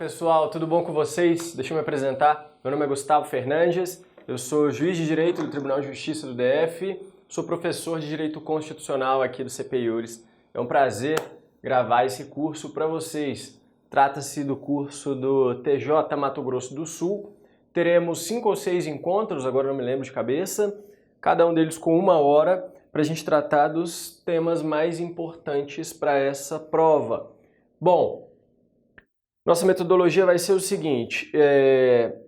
pessoal, tudo bom com vocês? Deixa eu me apresentar. Meu nome é Gustavo Fernandes, eu sou juiz de Direito do Tribunal de Justiça do DF, sou professor de Direito Constitucional aqui do CPIURES. É um prazer gravar esse curso para vocês. Trata-se do curso do TJ Mato Grosso do Sul. Teremos 5 ou 6 encontros, agora não me lembro de cabeça, cada um deles com 1 hora, para a gente tratar dos temas mais importantes para essa prova. Bom, nossa metodologia vai ser o seguinte,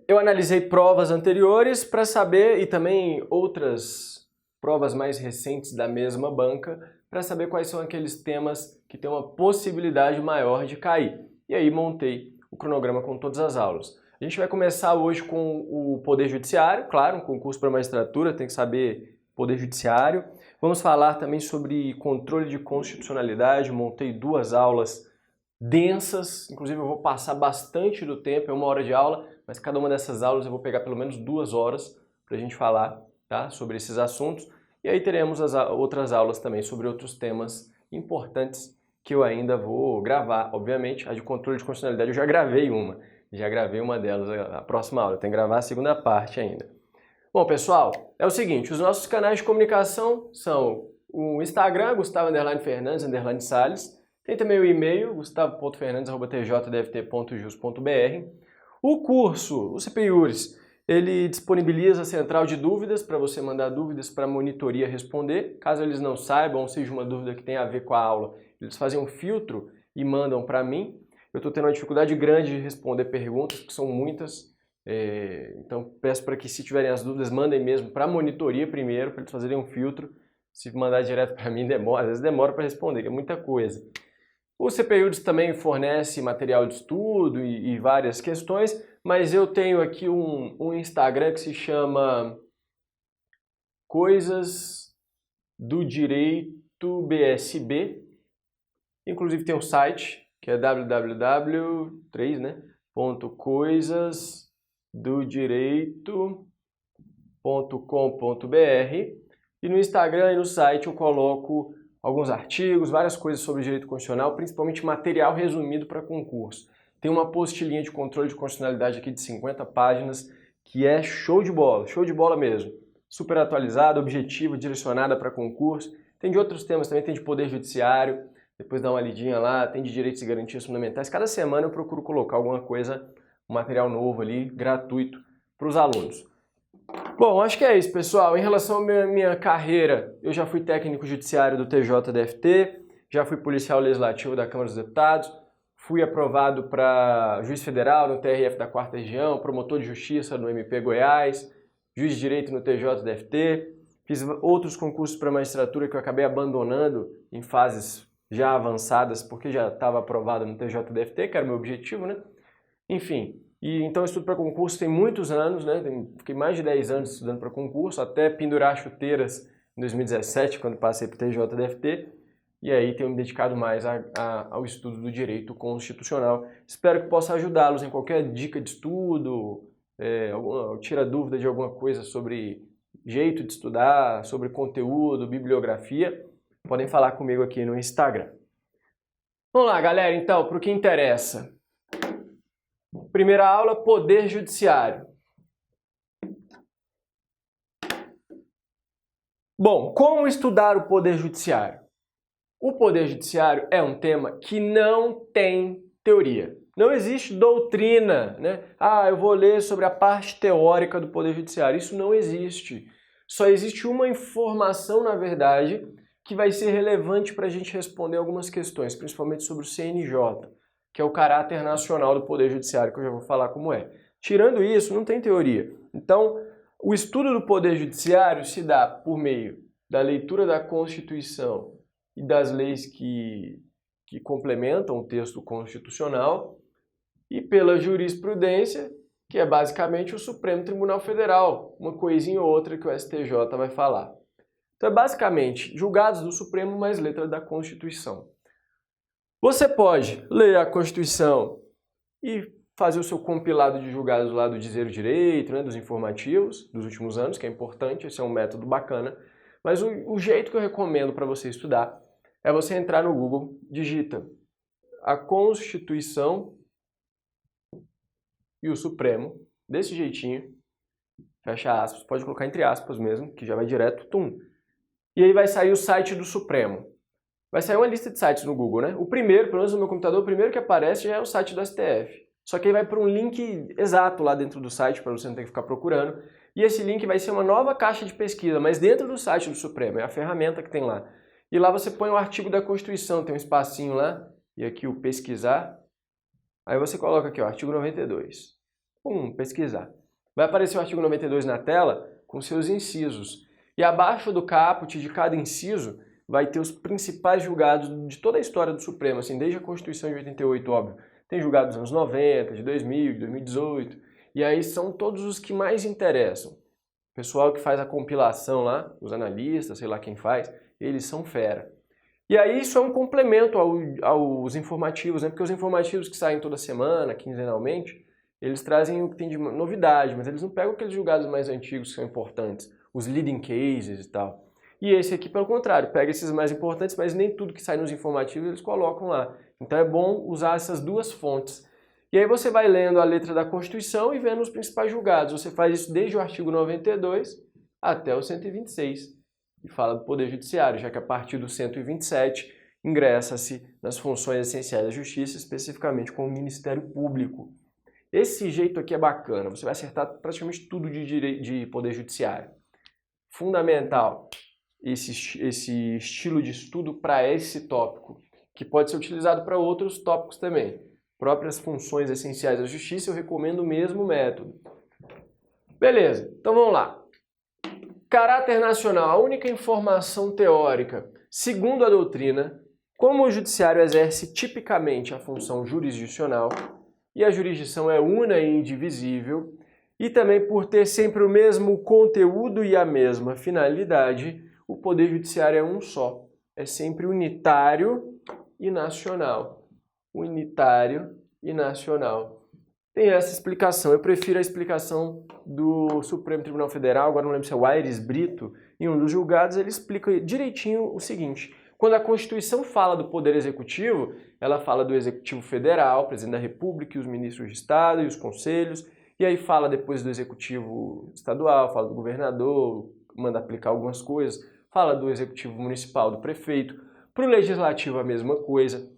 eu analisei provas anteriores para saber, e também outras provas mais recentes da mesma banca, para saber quais são aqueles temas que têm uma possibilidade maior de cair. E aí montei o cronograma com todas as aulas. A gente vai começar hoje com o Poder Judiciário, claro, um concurso para magistratura, tem que saber Poder Judiciário. Vamos falar também sobre controle de constitucionalidade, montei 2 aulas densas, inclusive eu vou passar bastante do tempo, é 1 hora de aula, mas cada uma dessas aulas eu vou pegar pelo menos 2 horas para a gente falar, tá, sobre esses assuntos. E aí teremos as outras aulas também sobre outros temas importantes que eu ainda vou gravar, obviamente. A de controle de constitucionalidade eu já gravei uma delas, a próxima aula, eu tenho que gravar a segunda parte ainda. Bom, pessoal, é o seguinte, os nossos canais de comunicação são o Instagram, Gustavo_Fernandes_Salles, tem também o e-mail, gustavo.fernandes@tjdft.jus.br. O curso, o CPIURES, ele disponibiliza a central de dúvidas para você mandar dúvidas para a monitoria responder. Caso eles não saibam, ou seja uma dúvida que tem a ver com a aula, eles fazem um filtro e mandam para mim. Eu estou tendo uma dificuldade grande de responder perguntas, porque são muitas. Então peço para que, se tiverem as dúvidas, mandem mesmo para a monitoria primeiro, para eles fazerem um filtro. Se mandar direto para mim, demora, às vezes demora para responder, é muita coisa. O CPIURES também fornece material de estudo e várias questões, mas eu tenho aqui um Instagram que se chama Coisas do Direito BSB. Inclusive tem um site que é www.coisasdodireito.com.br, e no Instagram e no site eu coloco alguns artigos, várias coisas sobre direito constitucional, principalmente material resumido para concurso. Tem uma apostilinha de controle de constitucionalidade aqui de 50 páginas, que é show de bola mesmo. Super atualizada, objetiva, direcionada para concurso. Tem de outros temas também, tem de Poder Judiciário, depois dá uma lidinha lá, tem de Direitos e Garantias Fundamentais. Cada semana eu procuro colocar alguma coisa, um material novo ali, gratuito, para os alunos. Bom, acho que é isso, pessoal. Em relação à minha carreira, eu já fui técnico judiciário do TJDFT, já fui policial legislativo da Câmara dos Deputados, fui aprovado para juiz federal no TRF da 4ª Região, promotor de justiça no MP Goiás, juiz de direito no TJDFT, fiz outros concursos para magistratura que eu acabei abandonando em fases já avançadas, porque já estava aprovado no TJDFT, que era o meu objetivo, né? Enfim. Então eu estudo para concurso tem muitos anos, né? Fiquei mais de 10 anos estudando para concurso, até pendurar chuteiras em 2017, quando passei para o TJDFT, e aí tenho me dedicado mais ao estudo do direito constitucional. Espero que possa ajudá-los em qualquer dica de estudo, tira dúvida de alguma coisa sobre jeito de estudar, sobre conteúdo, bibliografia, podem falar comigo aqui no Instagram. Vamos lá, galera, então, para o que interessa. Primeira aula, Poder Judiciário. Bom, como estudar o Poder Judiciário? O Poder Judiciário é um tema que não tem teoria. Não existe doutrina, né? Eu vou ler sobre a parte teórica do Poder Judiciário. Isso não existe. Só existe uma informação, na verdade, que vai ser relevante para a gente responder algumas questões, principalmente sobre o CNJ, que é o caráter nacional do Poder Judiciário, que eu já vou falar como é. Tirando isso, não tem teoria. Então, o estudo do Poder Judiciário se dá por meio da leitura da Constituição e das leis que complementam o texto constitucional e pela jurisprudência, que é basicamente o Supremo Tribunal Federal, uma coisinha ou outra que o STJ vai falar. Então é basicamente julgados do Supremo mais letra da Constituição. Você pode ler a Constituição e fazer o seu compilado de julgados lá do Dizer o Direito, né, dos informativos dos últimos anos, que é importante, esse é um método bacana. Mas o jeito que eu recomendo para você estudar é você entrar no Google, digita a Constituição e o Supremo, desse jeitinho, fecha aspas, pode colocar entre aspas mesmo, que já vai direto, tum. E aí vai sair o site do Supremo. Vai sair uma lista de sites no Google, né? O primeiro, pelo menos no meu computador, o primeiro que aparece já é o site do STF. Só que aí vai para um link exato lá dentro do site, para você não ter que ficar procurando. E esse link vai ser uma nova caixa de pesquisa, mas dentro do site do Supremo, é a ferramenta que tem lá. E lá você põe o artigo da Constituição, tem um espacinho lá, e aqui o pesquisar. Aí você coloca aqui, ó, artigo 92. Pesquisar. Vai aparecer o artigo 92 na tela com seus incisos. E abaixo do caput de cada inciso vai ter os principais julgados de toda a história do Supremo, assim, desde a Constituição de 88, óbvio. Tem julgados dos anos 90, de 2000, de 2018, e aí são todos os que mais interessam. O pessoal que faz a compilação lá, os analistas, sei lá quem faz, eles são fera. E aí isso é um complemento aos informativos, né? Porque os informativos que saem toda semana, quinzenalmente, eles trazem o que tem de novidade, mas eles não pegam aqueles julgados mais antigos que são importantes, os leading cases e tal. E esse aqui, pelo contrário, pega esses mais importantes, mas nem tudo que sai nos informativos eles colocam lá. Então é bom usar essas duas fontes. E aí você vai lendo a letra da Constituição e vendo os principais julgados. Você faz isso desde o artigo 92 até o 126. E fala do Poder Judiciário, já que a partir do 127 ingressa-se nas funções essenciais da Justiça, especificamente com o Ministério Público. Esse jeito aqui é bacana, você vai acertar praticamente tudo de Poder Judiciário. Fundamental esse estilo de estudo para esse tópico, que pode ser utilizado para outros tópicos também. Próprias funções essenciais da Justiça, eu recomendo o mesmo método. Beleza, então vamos lá. Caráter nacional, a única informação teórica. Segundo a doutrina, como o judiciário exerce tipicamente a função jurisdicional, e a jurisdição é una e indivisível, e também por ter sempre o mesmo conteúdo e a mesma finalidade, o Poder Judiciário é um só. É sempre unitário e nacional. Unitário e nacional. Tem essa explicação. Eu prefiro a explicação do Supremo Tribunal Federal, agora não lembro se é o Aires Brito, em um dos julgados ele explica direitinho o seguinte: quando a Constituição fala do Poder Executivo, ela fala do Executivo Federal, Presidente da República e os ministros de Estado e os conselhos, e aí fala depois do Executivo Estadual, fala do governador, manda aplicar algumas coisas, fala do Executivo Municipal, do prefeito. Para o Legislativo a mesma coisa,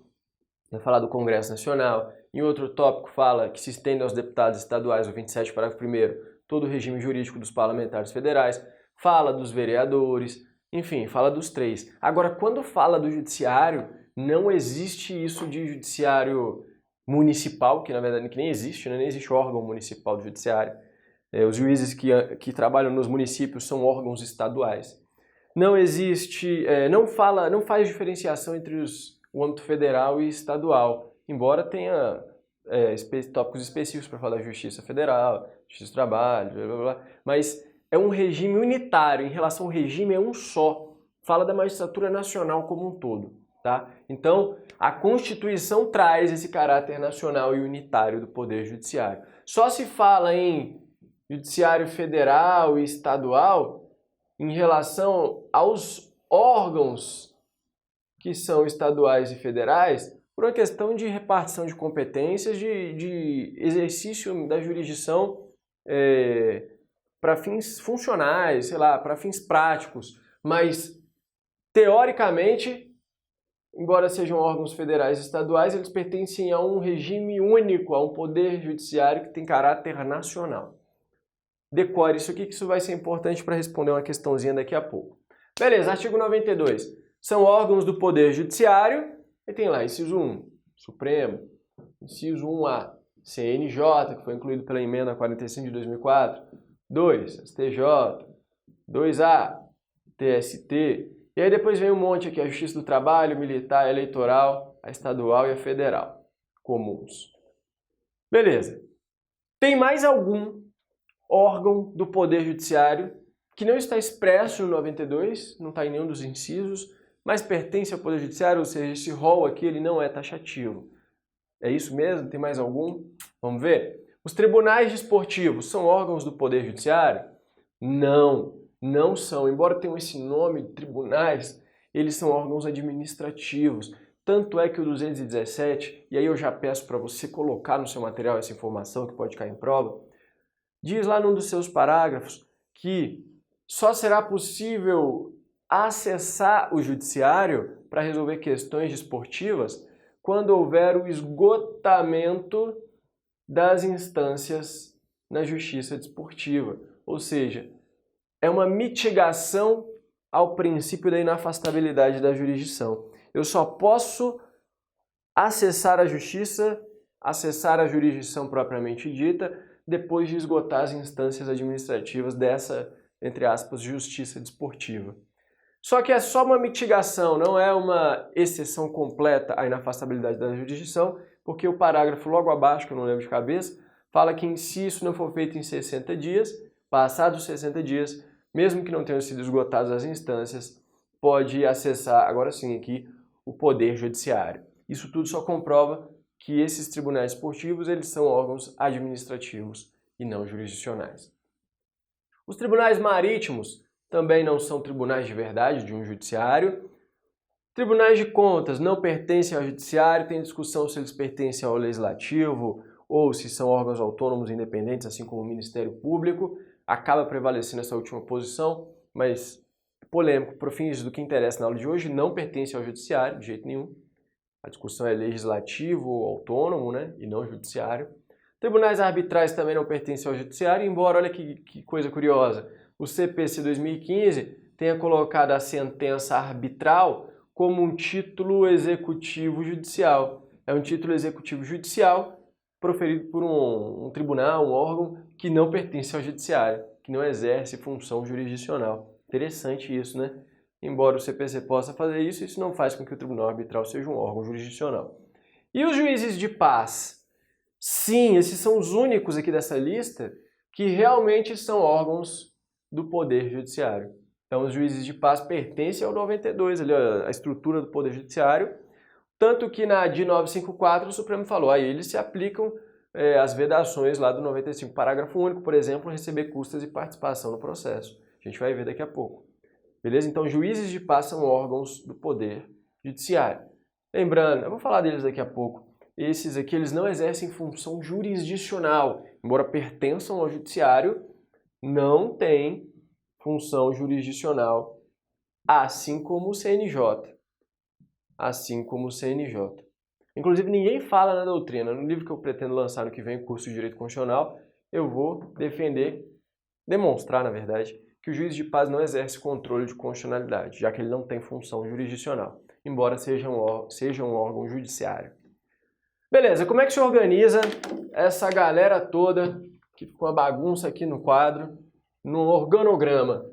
vai falar do Congresso Nacional. Em outro tópico fala que se estende aos deputados estaduais, o 27, parágrafo 1º, todo o regime jurídico dos parlamentares federais, fala dos vereadores, enfim, fala dos três. Agora, quando fala do judiciário, não existe isso de judiciário municipal, que na verdade que nem existe, né? Nem existe órgão municipal do judiciário. Os juízes que trabalham nos municípios são órgãos estaduais. Não existe, não faz diferenciação entre o âmbito federal e estadual, embora tenha tópicos específicos para falar da Justiça Federal, Justiça do Trabalho, blá, blá, blá, mas é um regime unitário, em relação ao regime é um só, fala da magistratura nacional como um todo, tá? Então, a Constituição traz esse caráter nacional e unitário do Poder Judiciário. Só se fala em Judiciário Federal e Estadual em relação aos órgãos que são estaduais e federais, por uma questão de repartição de competências, de exercício da jurisdição para fins funcionais, sei lá, para fins práticos. Mas, teoricamente, embora sejam órgãos federais e estaduais, eles pertencem a um regime único, a um poder judiciário que tem caráter nacional. Decore isso aqui, que isso vai ser importante para responder uma questãozinha daqui a pouco. Beleza, artigo 92. São órgãos do Poder Judiciário, e tem lá, inciso 1, Supremo, inciso 1A, CNJ, que foi incluído pela emenda 45 de 2004, 2, STJ, 2A, TST, e aí depois vem um monte aqui, a Justiça do Trabalho, Militar, Eleitoral, a Estadual e a Federal, comuns. Beleza. Tem mais algum órgão do Poder Judiciário que não está expresso no 92, não está em nenhum dos incisos, mas pertence ao Poder Judiciário, ou seja, esse rol aqui ele não é taxativo. É isso mesmo? Tem mais algum? Vamos ver? Os tribunais desportivos são órgãos do Poder Judiciário? Não, não são. Embora tenham esse nome de tribunais, eles são órgãos administrativos. Tanto é que o 217, e aí eu já peço para você colocar no seu material essa informação que pode cair em prova, diz lá num dos seus parágrafos que só será possível acessar o judiciário para resolver questões desportivas quando houver o esgotamento das instâncias na justiça desportiva. Ou seja, é uma mitigação ao princípio da inafastabilidade da jurisdição. Eu só posso acessar a justiça, acessar a jurisdição propriamente dita, depois de esgotar as instâncias administrativas dessa, entre aspas, justiça desportiva. Só que é só uma mitigação, não é uma exceção completa à inafastabilidade da jurisdição, porque o parágrafo logo abaixo, que eu não lembro de cabeça, fala que se isso não for feito em 60 dias, passados os 60 dias, mesmo que não tenham sido esgotadas as instâncias, pode acessar, agora sim aqui, o Poder Judiciário. Isso tudo só comprova que esses tribunais esportivos eles são órgãos administrativos e não jurisdicionais. Os tribunais marítimos também não são tribunais de verdade de um judiciário. Tribunais de contas não pertencem ao judiciário, tem discussão se eles pertencem ao legislativo ou se são órgãos autônomos independentes, assim como o Ministério Público. Acaba prevalecendo essa última posição, mas polêmico, para fins do que interessa na aula de hoje, não pertence ao judiciário, de jeito nenhum. A discussão é legislativo ou autônomo, né, e não judiciário. Tribunais arbitrais também não pertencem ao judiciário, embora, olha que coisa curiosa, o CPC 2015 tenha colocado a sentença arbitral como um título executivo judicial. É um título executivo judicial proferido por um tribunal, um órgão que não pertence ao judiciário, que não exerce função jurisdicional. Interessante isso, né? Embora o CPC possa fazer isso, isso não faz com que o tribunal arbitral seja um órgão jurisdicional. E os juízes de paz? Sim, esses são os únicos aqui dessa lista que realmente são órgãos do Poder Judiciário. Então, os juízes de paz pertencem ao 92, ali, a estrutura do Poder Judiciário, tanto que na DI 954 o Supremo falou, aí eles se aplicam as vedações lá do 95, parágrafo único, por exemplo, receber custas e participação no processo. A gente vai ver daqui a pouco. Beleza? Então, juízes de paz são órgãos do Poder Judiciário. Lembrando, eu vou falar deles daqui a pouco, esses aqui eles não exercem função jurisdicional, embora pertençam ao Judiciário, não têm função jurisdicional, assim como o CNJ. Assim como o CNJ. Inclusive, ninguém fala na doutrina. No livro que eu pretendo lançar no que vem, o curso de Direito Constitucional, eu vou demonstrar, na verdade, que o juiz de paz não exerce controle de constitucionalidade, já que ele não tem função jurisdicional, embora seja um órgão judiciário. Beleza, como é que se organiza essa galera toda, que ficou uma bagunça aqui no quadro, no organograma?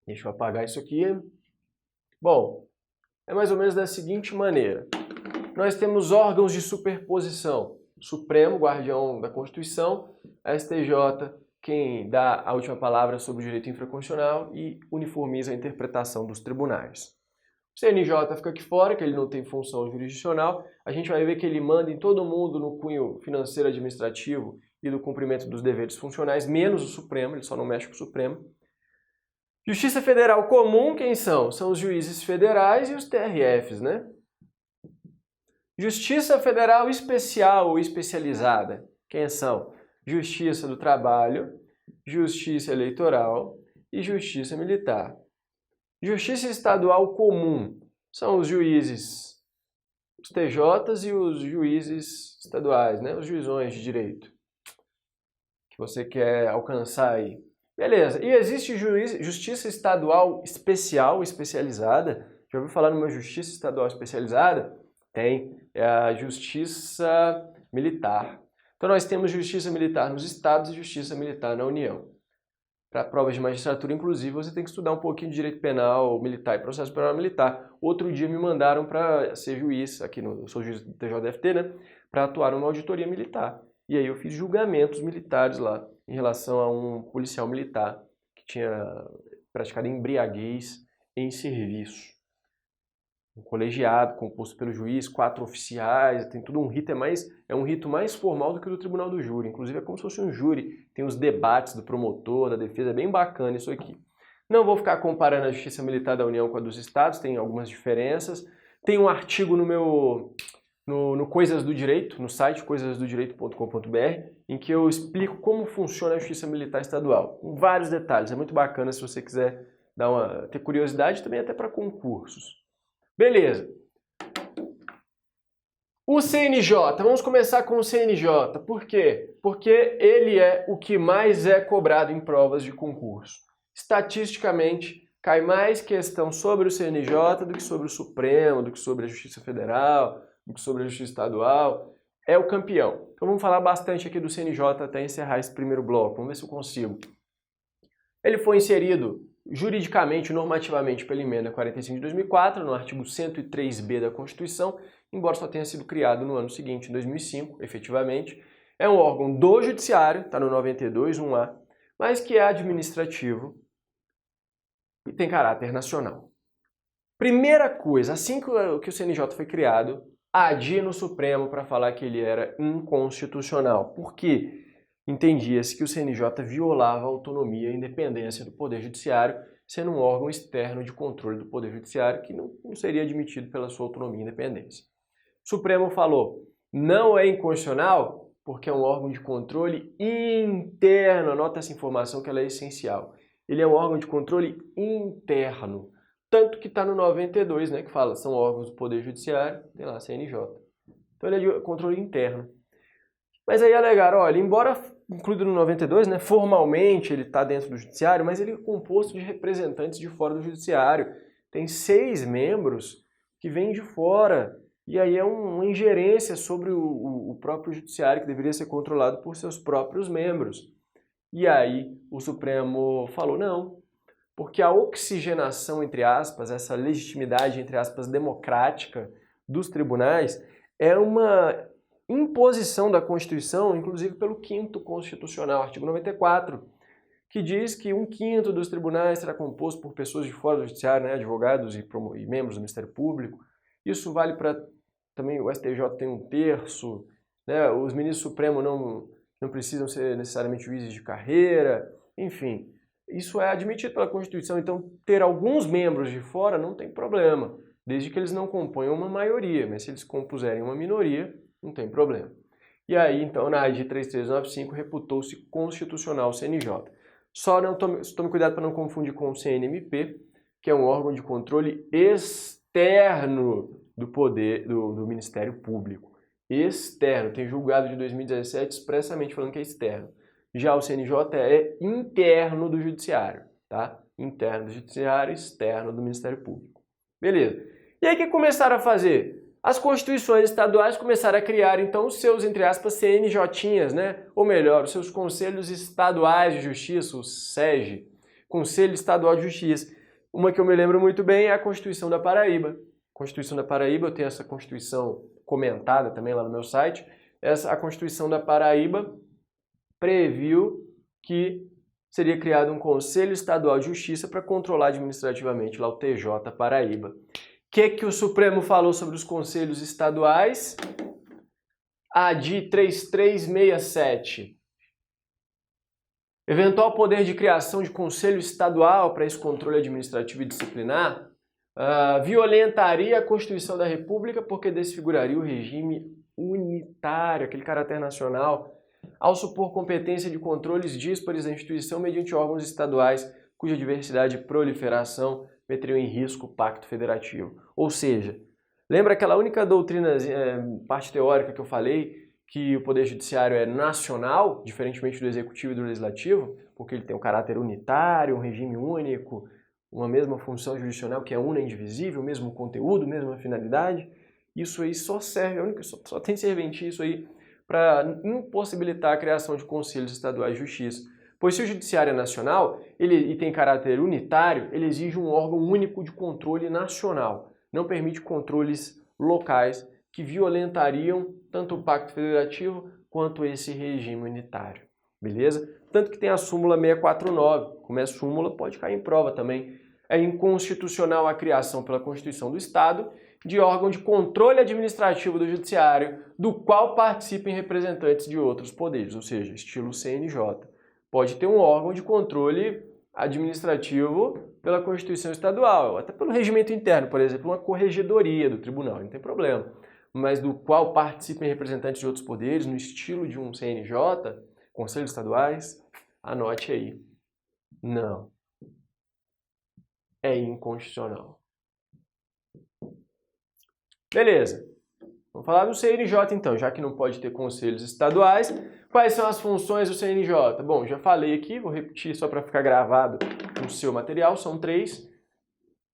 Deixa eu apagar isso aqui. Bom, é mais ou menos da seguinte maneira. Nós temos órgãos de superposição. Supremo, guardião da Constituição, STJ, quem dá a última palavra sobre o direito infraconstitucional e uniformiza a interpretação dos tribunais. O CNJ fica aqui fora, que ele não tem função jurisdicional. A gente vai ver que ele manda em todo mundo no cunho financeiro administrativo e do cumprimento dos deveres funcionais, menos o Supremo, ele só não mexe com o Supremo. Justiça Federal Comum, quem são? São os juízes federais e os TRFs, né? Justiça Federal Especial ou Especializada, quem são? Justiça do Trabalho, Justiça Eleitoral e Justiça Militar. Justiça Estadual Comum são os juízes, os TJs e os juízes estaduais, né? Os juizões de direito que você quer alcançar aí. Beleza, e existe Justiça Estadual Especial, especializada. Já ouviu falar numa Justiça Estadual Especializada? Tem, é a Justiça Militar. Então nós temos Justiça Militar nos estados e Justiça Militar na União. Para provas de magistratura, inclusive, você tem que estudar um pouquinho de direito penal militar e processo penal militar. Outro dia me mandaram para ser juiz, aqui eu sou juiz do TJDFT, né? Para atuar numa auditoria militar. E aí eu fiz julgamentos militares lá, em relação a um policial militar que tinha praticado embriaguez em serviço. Um colegiado composto pelo juiz, 4 oficiais, tem tudo um rito, é um rito mais formal do que o do tribunal do júri. Inclusive é como se fosse um júri, tem os debates do promotor, da defesa, é bem bacana isso aqui. Não vou ficar comparando a Justiça Militar da União com a dos estados, tem algumas diferenças, Tem um artigo no Coisas do Direito, no site coisasdodireito.com.br, em que eu explico como funciona a Justiça Militar Estadual, com vários detalhes. É muito bacana se você quiser ter curiosidade, também até para concursos. Beleza. O CNJ, vamos começar com o CNJ. Por quê? Porque ele é o que mais é cobrado em provas de concurso. Estatisticamente, cai mais questão sobre o CNJ do que sobre o Supremo, do que sobre a Justiça Federal, do que sobre a Justiça Estadual. É o campeão. Então vamos falar bastante aqui do CNJ até encerrar esse primeiro bloco. Vamos ver se eu consigo. Ele foi inserido juridicamente, normativamente, pela emenda 45 de 2004, no artigo 103b da Constituição, embora só tenha sido criado no ano seguinte, em 2005, efetivamente. É um órgão do Judiciário, está no 92, 1A, mas que é administrativo e tem caráter nacional. Primeira coisa, assim que o CNJ foi criado, agi no Supremo para falar que ele era inconstitucional. Por quê? Entendia-se que o CNJ violava a autonomia e a independência do Poder Judiciário, sendo um órgão externo de controle do Poder Judiciário que não seria admitido pela sua autonomia e independência. O Supremo falou, não é inconstitucional porque é um órgão de controle interno. Anota essa informação que ela é essencial. Ele é um órgão de controle interno. Tanto que está no 92, né, que fala, são órgãos do Poder Judiciário, tem lá, CNJ. Então ele é de controle interno. Mas aí alegaram, olha, embora incluído no 92, né, formalmente ele está dentro do Judiciário, mas ele é composto de representantes de fora do Judiciário. Tem 6 membros que vêm de fora. E aí é uma ingerência sobre o próprio Judiciário, que deveria ser controlado por seus próprios membros. E aí o Supremo falou, não, porque a oxigenação, entre aspas, essa legitimidade, entre aspas, democrática dos tribunais é uma imposição da Constituição, inclusive pelo 5º Constitucional, artigo 94, que diz que 1/5 dos tribunais será composto por pessoas de fora do Judiciário, né, advogados e membros do Ministério Público. Isso vale para também o STJ tem 1/3, né, os ministros supremos não precisam ser necessariamente juízes de carreira, enfim. Isso é admitido pela Constituição, então ter alguns membros de fora não tem problema, desde que eles não componham uma maioria, mas se eles compuserem uma minoria, não tem problema. E aí, então, na AD 3395, reputou-se constitucional o CNJ. Só tome cuidado para não confundir com o CNMP, que é um órgão de controle externo do poder do Ministério Público. Externo, tem julgado de 2017 expressamente falando que é externo. Já o CNJ é interno do Judiciário, tá? Interno do Judiciário, externo do Ministério Público. Beleza. E aí o que começaram a fazer? As constituições estaduais começaram a criar, então, os seus, entre aspas, CNJinhas, né? Ou melhor, os seus Conselhos Estaduais de Justiça, o SEJ, Conselho Estadual de Justiça. Uma que eu me lembro muito bem é a Constituição da Paraíba. Constituição da Paraíba, eu tenho essa Constituição comentada também lá no meu site. A Constituição da Paraíba previu que seria criado um Conselho Estadual de Justiça para controlar administrativamente lá o TJ Paraíba. O que o Supremo falou sobre os conselhos estaduais? AD 3367. Eventual poder de criação de conselho estadual para esse controle administrativo e disciplinar violentaria a Constituição da República porque desfiguraria o regime unitário, aquele caráter nacional, ao supor competência de controles díspares da instituição mediante órgãos estaduais cuja diversidade e proliferação meteriam em risco o pacto federativo. Ou seja, lembra aquela única doutrina, parte teórica que eu falei, que o Poder Judiciário é nacional, diferentemente do Executivo e do Legislativo, porque ele tem um caráter unitário, um regime único, uma mesma função jurisdicional que é una e indivisível, o mesmo conteúdo, mesma finalidade. Isso aí só serve, só tem serventia isso aí para impossibilitar a criação de conselhos estaduais de justiça. Pois se o judiciário é nacional e tem caráter unitário, ele exige um órgão único de controle nacional. Não permite controles locais que violentariam tanto o Pacto Federativo quanto esse regime unitário. Beleza? Tanto que tem a súmula 649. Como é súmula, pode cair em prova também. É inconstitucional a criação pela Constituição do Estado de órgão de controle administrativo do Judiciário, do qual participem representantes de outros poderes, ou seja, estilo CNJ. Pode ter um órgão de controle administrativo pela Constituição Estadual, até pelo regimento interno, por exemplo, uma corregedoria do tribunal, não tem problema. Mas do qual participem representantes de outros poderes, no estilo de um CNJ, Conselhos Estaduais, anote aí. Não. É inconstitucional. Beleza. Vamos falar do CNJ então, já que não pode ter conselhos estaduais. Quais são as funções do CNJ? Bom, já falei aqui, vou repetir só para ficar gravado no seu material, são 3.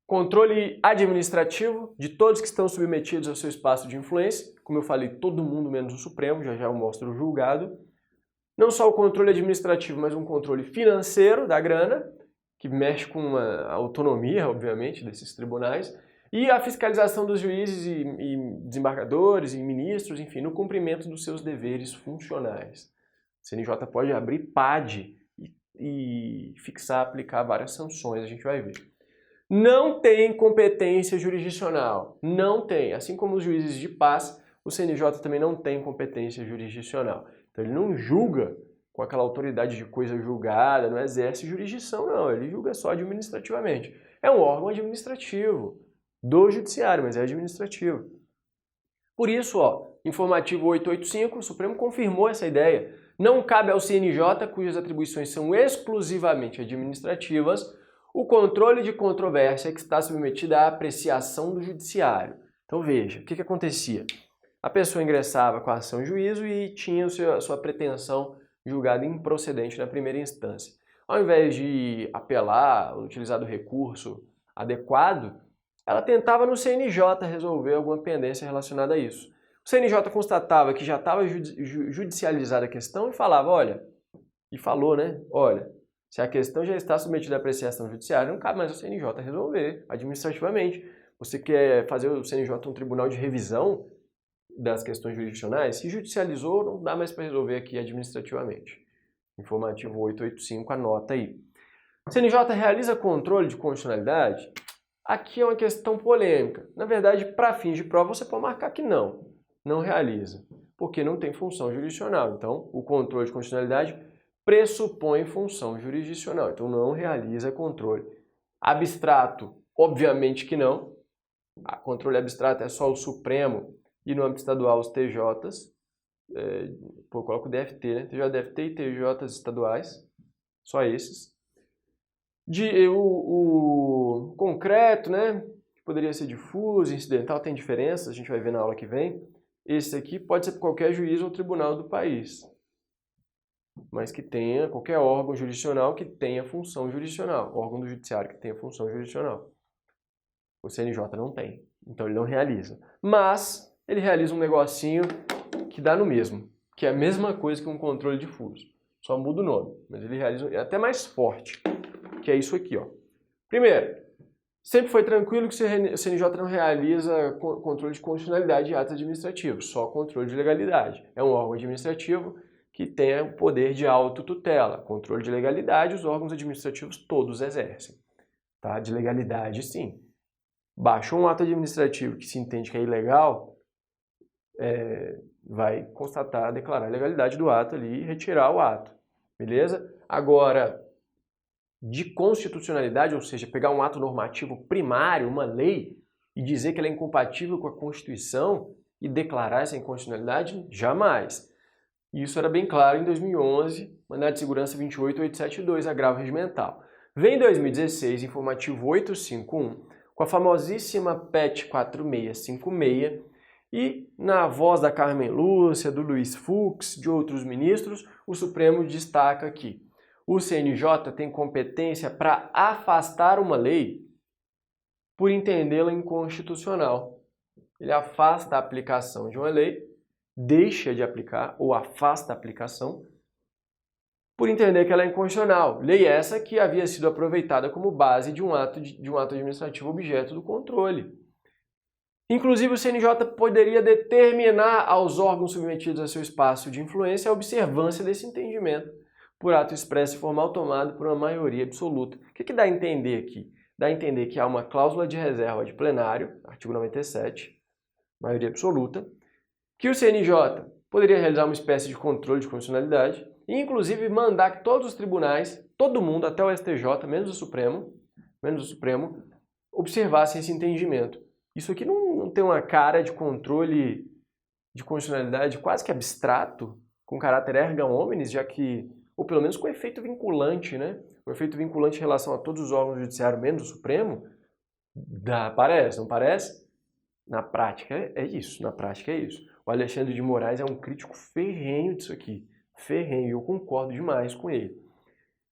Controle administrativo de todos que estão submetidos ao seu espaço de influência. Como eu falei, todo mundo menos o Supremo, já eu mostro o julgado. Não só o controle administrativo, mas um controle financeiro da grana, que mexe com a autonomia, obviamente, desses tribunais. E a fiscalização dos juízes e desembargadores e ministros, enfim, no cumprimento dos seus deveres funcionais. O CNJ pode abrir PAD e fixar, aplicar várias sanções, a gente vai ver. Não tem competência jurisdicional, não tem. Assim como os juízes de paz, o CNJ também não tem competência jurisdicional. Então ele não julga com aquela autoridade de coisa julgada, não exerce jurisdição, não. Ele julga só administrativamente. É um órgão administrativo do judiciário, mas é administrativo. Por isso, informativo 885, o Supremo confirmou essa ideia. Não cabe ao CNJ, cujas atribuições são exclusivamente administrativas, o controle de controvérsia que está submetida à apreciação do judiciário. Então veja, o que acontecia? A pessoa ingressava com a ação em juízo e tinha a sua pretensão julgada improcedente na primeira instância. Ao invés de apelar, utilizar do recurso adequado, ela tentava no CNJ resolver alguma pendência relacionada a isso. O CNJ constatava que já estava judicializada a questão e falava, olha, se a questão já está submetida à apreciação judiciária, não cabe mais ao CNJ resolver administrativamente. Você quer fazer o CNJ um tribunal de revisão das questões jurisdicionais? Se judicializou, não dá mais para resolver aqui administrativamente. Informativo 885, anota aí. O CNJ realiza controle de constitucionalidade? Aqui é uma questão polêmica. Na verdade, para fins de prova, você pode marcar que não realiza, porque não tem função jurisdicional. Então, o controle de constitucionalidade pressupõe função jurisdicional, então não realiza controle. Abstrato, obviamente que não. Controle abstrato é só o Supremo e no âmbito estadual os TJs. Eu coloco o DFT, né? TJ-DFT e TJs estaduais, só esses. O concreto, né, que poderia ser difuso, incidental, tem diferença, a gente vai ver na aula que vem. Esse aqui pode ser por qualquer juiz ou tribunal do país, mas que tenha qualquer órgão jurisdicional que tenha função jurisdicional, órgão do judiciário que tenha função jurisdicional. O CNJ não tem, então ele não realiza. Mas ele realiza um negocinho que dá no mesmo, que é a mesma coisa que um controle difuso. Só muda o nome, mas ele realiza, é até mais forte, que é isso aqui, ó. Primeiro, sempre foi tranquilo que o CNJ não realiza controle de constitucionalidade de atos administrativos, só controle de legalidade. É um órgão administrativo que tem o poder de autotutela. Controle de legalidade, os órgãos administrativos todos exercem. Tá? De legalidade, sim. Baixou um ato administrativo que se entende que é ilegal, vai constatar, declarar a legalidade do ato ali e retirar o ato. Beleza? Agora, de constitucionalidade, ou seja, pegar um ato normativo primário, uma lei, e dizer que ela é incompatível com a Constituição e declarar essa inconstitucionalidade, jamais. Isso era bem claro em 2011, Mandado de Segurança 28872, agravo regimental. Vem em 2016, informativo 851, com a famosíssima PET 4656, e na voz da Carmen Lúcia, do Luiz Fux, de outros ministros, o Supremo destaca aqui: o CNJ tem competência para afastar uma lei por entendê-la inconstitucional. Ele afasta a aplicação de uma lei, deixa de aplicar ou afasta a aplicação por entender que ela é inconstitucional. Lei essa que havia sido aproveitada como base de um ato administrativo objeto do controle. Inclusive, o CNJ poderia determinar aos órgãos submetidos a seu espaço de influência a observância desse entendimento por ato expresso e formal tomado por uma maioria absoluta. O que dá a entender aqui? Dá a entender que há uma cláusula de reserva de plenário, artigo 97, maioria absoluta, que o CNJ poderia realizar uma espécie de controle de constitucionalidade e inclusive mandar que todos os tribunais, todo mundo, até o STJ, menos o Supremo, observassem esse entendimento. Isso aqui não tem uma cara de controle de constitucionalidade quase que abstrato, com caráter erga omnes, já que, ou pelo menos com efeito vinculante, né? O efeito vinculante em relação a todos os órgãos judiciários, menos o Supremo, parece, não parece? Na prática é isso, na prática é isso. O Alexandre de Moraes é um crítico ferrenho disso aqui, ferrenho, e eu concordo demais com ele.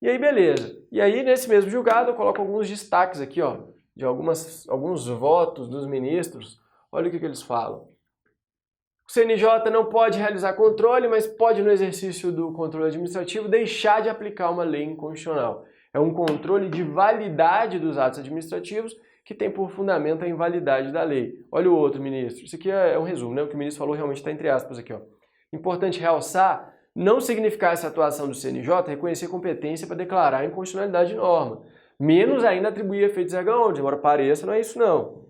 E aí, beleza. E aí, nesse mesmo julgado, eu coloco alguns destaques aqui, ó, de alguns votos dos ministros. Olha o que eles falam. O CNJ não pode realizar controle, mas pode, no exercício do controle administrativo, deixar de aplicar uma lei inconstitucional. É um controle de validade dos atos administrativos que tem por fundamento a invalidade da lei. Olha o outro ministro. Isso aqui é um resumo, né? O que o ministro falou realmente está entre aspas aqui, ó. Importante realçar, não significar essa atuação do CNJ reconhecer competência para declarar a inconstitucionalidade de norma. Menos ainda atribuir efeitos erga omnes, embora pareça, não é isso não.